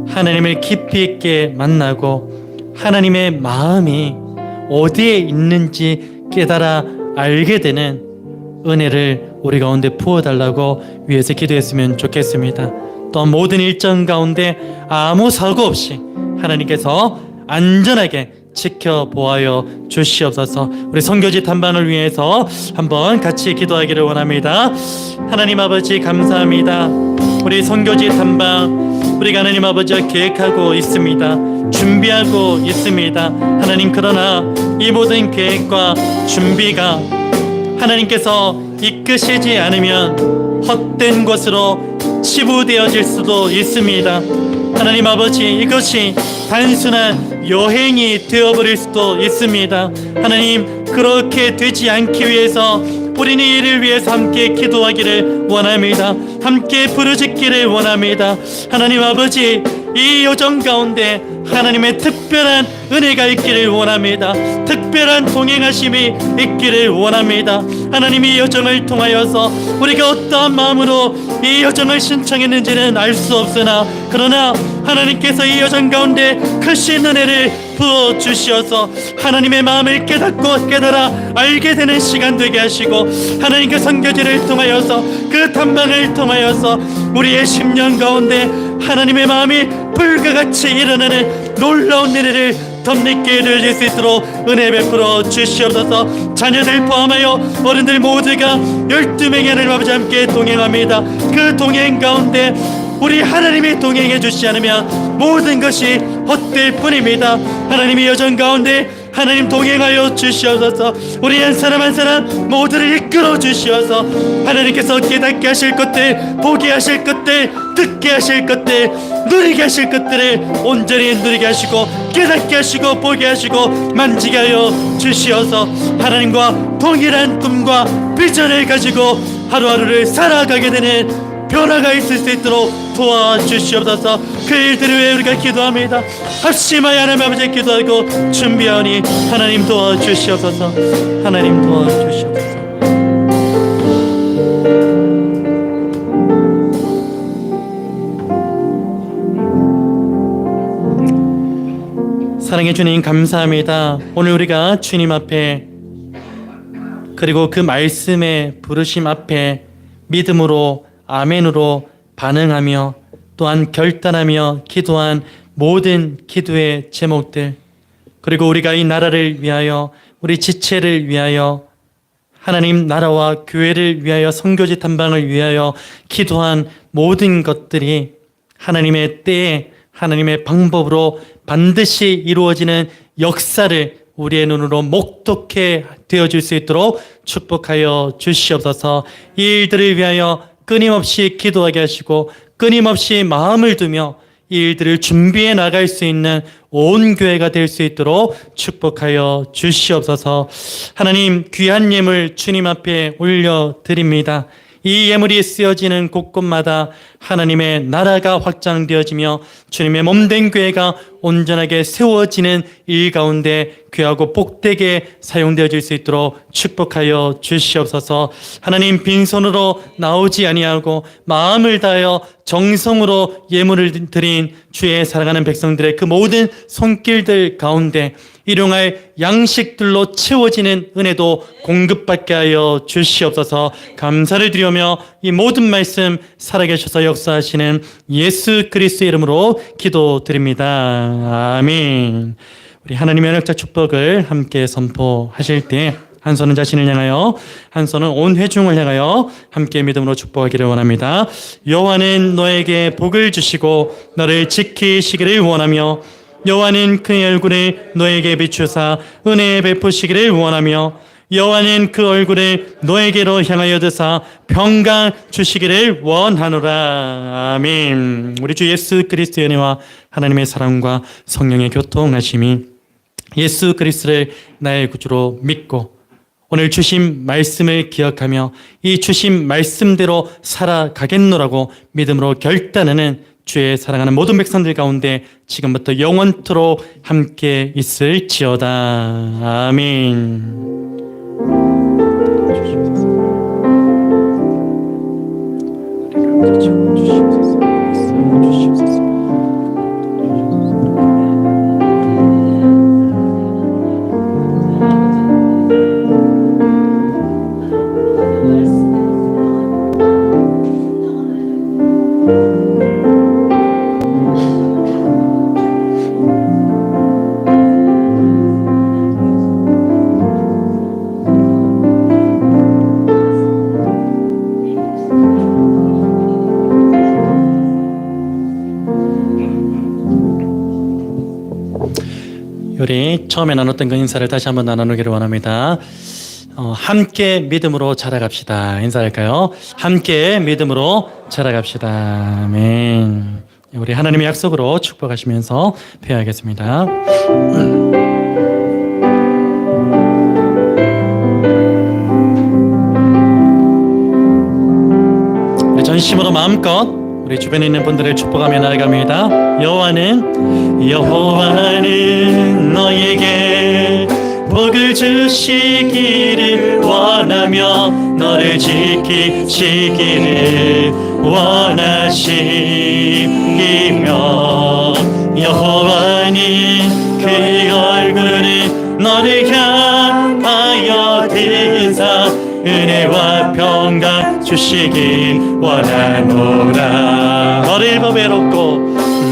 하나님을 깊이 있게 만나고 하나님의 마음이 어디에 있는지 깨달아 알게 되는 은혜를 우리 가운데 부어달라고 위해서 기도했으면 좋겠습니다. 또 모든 일정 가운데 아무 사고 없이 하나님께서 안전하게 지켜보아여 주시옵소서. 우리 선교지 탐방을 위해서 한번 같이 기도하기를 원합니다. 하나님 아버지, 감사합니다. 우리 선교지 탐방 우리가 하나님 아버지와 계획하고 있습니다. 준비하고 있습니다. 하나님, 그러나 이 모든 계획과 준비가 하나님께서 이끄시지 않으면 헛된 것으로 치부되어질 수도 있습니다. 하나님 아버지, 이것이 단순한 여행이 되어버릴 수도 있습니다. 하나님, 그렇게 되지 않기 위해서 우리는 이를 위해서 함께 기도하기를 원합니다. 함께 부르짖기를 원합니다. 하나님 아버지, 이 여정 가운데 하나님의 특별한 은혜가 있기를 원합니다. 특별한 동행하심이 있기를 원합니다. 하나님이 이 여정을 통하여서 우리가 어떠한 마음으로 이 여정을 신청했는지는 알 수 없으나, 그러나 하나님께서 이 여정 가운데 크신 은혜를 부어 주시어서 하나님의 마음을 깨닫고 깨달아 알게 되는 시간 되게 하시고, 하나님 그 선교지를 통하여서 그 탐방을 통하여서 우리의 10년 가운데 하나님의 마음이 불과 같이 일어나는 놀라운 은혜를 덧입게 이루어질 수 있도록 은혜 베풀어 주시옵소서. 자녀들 포함하여 어른들 모두가 12명의 하나님 아버지 함께 동행합니다. 그 동행 가운데 우리 하나님이 동행해 주시지 않으면 모든 것이 헛될 뿐입니다. 하나님의 여정 가운데 하나님 동행하여 주시옵소서. 우리 한 사람 한 사람 모두를 이끌어 주시어서 하나님께서 깨닫게 하실 것들, 보게 하실 것들, 듣게 하실 것들, 누리게 하실 것들을 온전히 누리게 하시고 깨닫게 하시고 보게 하시고 만지게 하여 주시어서 하나님과 동일한 꿈과 비전을 가지고 하루하루를 살아가게 되는 변화가 있을 수 있도록 도와주시옵소서. 그 일들을 위해 우리가 기도합니다. 합심하여 하나님 아버지 기도하고 준비하오니 하나님 도와주시옵소서. 하나님 도와주시옵소서. 사랑해 주님 감사합니다. 오늘 우리가 주님 앞에 그리고 그 말씀의 부르심 앞에 믿음으로 아멘으로 반응하며 또한 결단하며 기도한 모든 기도의 제목들, 그리고 우리가 이 나라를 위하여 우리 지체를 위하여 하나님 나라와 교회를 위하여 선교지 탐방을 위하여 기도한 모든 것들이 하나님의 때에 하나님의 방법으로 반드시 이루어지는 역사를 우리의 눈으로 목독해 되어질 수 있도록 축복하여 주시옵소서. 이 일들을 위하여 끊임없이 기도하게 하시고 끊임없이 마음을 두며 이 일들을 준비해 나갈 수 있는 온 교회가 될 수 있도록 축복하여 주시옵소서. 하나님, 귀한 예물 주님 앞에 올려드립니다. 이 예물이 쓰여지는 곳곳마다 하나님의 나라가 확장되어지며 주님의 몸된 교회가 온전하게 세워지는 일 가운데 귀하고 복되게 사용되어질 수 있도록 축복하여 주시옵소서. 하나님, 빈손으로 나오지 아니하고 마음을 다하여 정성으로 예물을 드린 주의 사랑하는 백성들의 그 모든 손길들 가운데 일용할 양식들로 채워지는 은혜도 공급받게 하여 주시옵소서. 감사를 드리며 이 모든 말씀 살아계셔서 역사하시는 예수 그리스도의 이름으로 기도드립니다. 아멘. 우리 하나님의 언약적 축복을 함께 선포하실 때 한 손은 자신을 향하여 한 손은 온 회중을 향하여 함께 믿음으로 축복하기를 원합니다. 여호와는 너에게 복을 주시고 너를 지키시기를 원하며 여호와는 그의 얼굴을 너에게 비추사 은혜 베푸시기를 원하며 여호와는 그 얼굴을 너에게로 향하여 드사 평강 주시기를 원하노라. 아멘. 우리 주 예수 그리스도의 은혜와 하나님의 사랑과 성령의 교통하심이 예수 그리스도를 나의 구주로 믿고 오늘 주신 말씀을 기억하며 이 주신 말씀대로 살아가겠노라고 믿음으로 결단하는 주의 사랑하는 모든 백성들 가운데 지금부터 영원토록 함께 있을지어다. 아멘. 우리 처음에 나눴던 그 인사를 다시 한번 나누기를 원합니다. 함께 믿음으로 자라갑시다. 인사할까요? 함께 믿음으로 자라갑시다. 아멘. 우리 하나님의 약속으로 축복하시면서 배워야겠습니다. 우리 전심으로 마음껏 우리 주변에 있는 분들을 축복하며 나아갑니다. 여호와는 너에게 복을 주시기를 원하며 너를 지키시기를 원하시며 여호와는 그의 얼굴을 너를 향하여 드사 은혜와 평강 주시길 원하노라.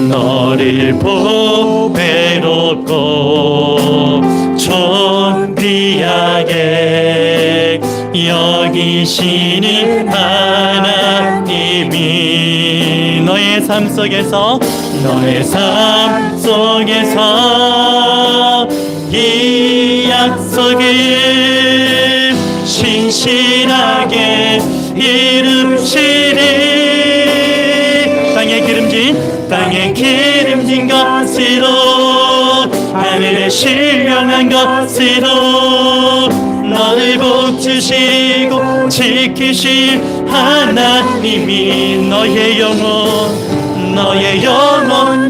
너를 보배롭고 존귀하게 여기시는 하나님이 너의 삶 속에서 이 약속을 신실하게 이루시리. 땅에 기름진 것으로 하늘에 신령한 것으로 너를 복주시고 지키실 하나님이 너의 영혼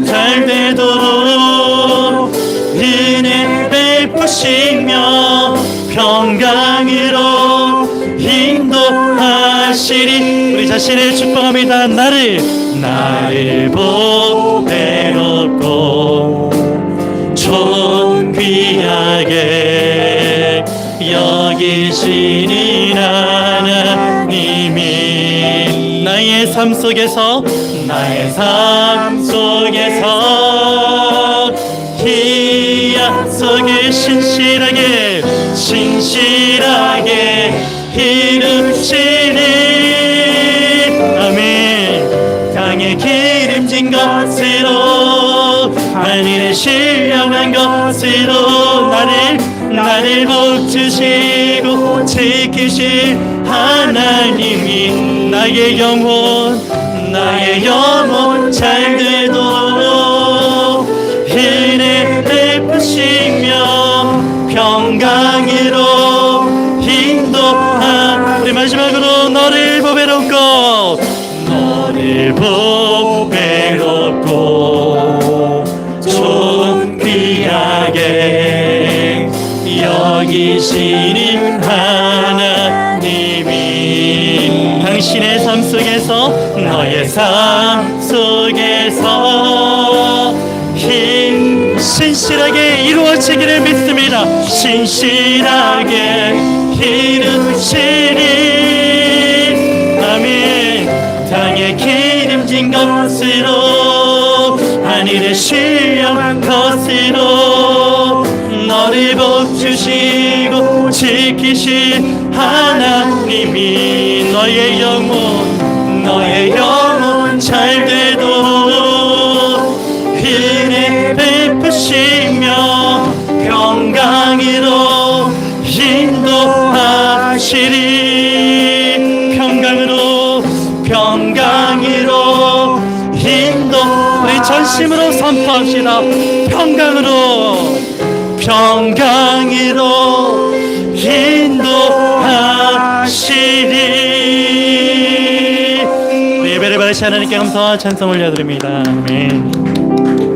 잘 되도록 은혜 베푸시며 평강으로 인도하시리. 우리 자신을 축복합니다. 나를 보배롭고 귀하게 여기시는 하나님이 나의 삶 속에서 이 약속을 신실하게 이루시니 아멘. 땅에 기름진 것으로 하늘에 신령한 것으로 나를 복주시고 지키실 하나님이 나의 영혼 잘 되도록 은혜 베푸시며 평강으로 인도하. 우리 마지막으로 너를 보배롭고 존귀하게 여기시는 하나님이 당신의 삶 속에서 너의 삶 속에서 신실하게 이루어지기를 믿습니다. 신실하게 이루시니 아멘. 땅에 기름진 것으로 하늘에 신령한 것으로 너를 복주시고 지키신 하나님이 너의 영혼 잘 되도록 은혜 베푸시며 평강으로 인도하시리. 평강으로 인도. 우리 전심으로 선포합시다. 평강으로 인도하시리. 예배를 받으시 하나님께 감사와 찬송 올려드립니다. 아멘.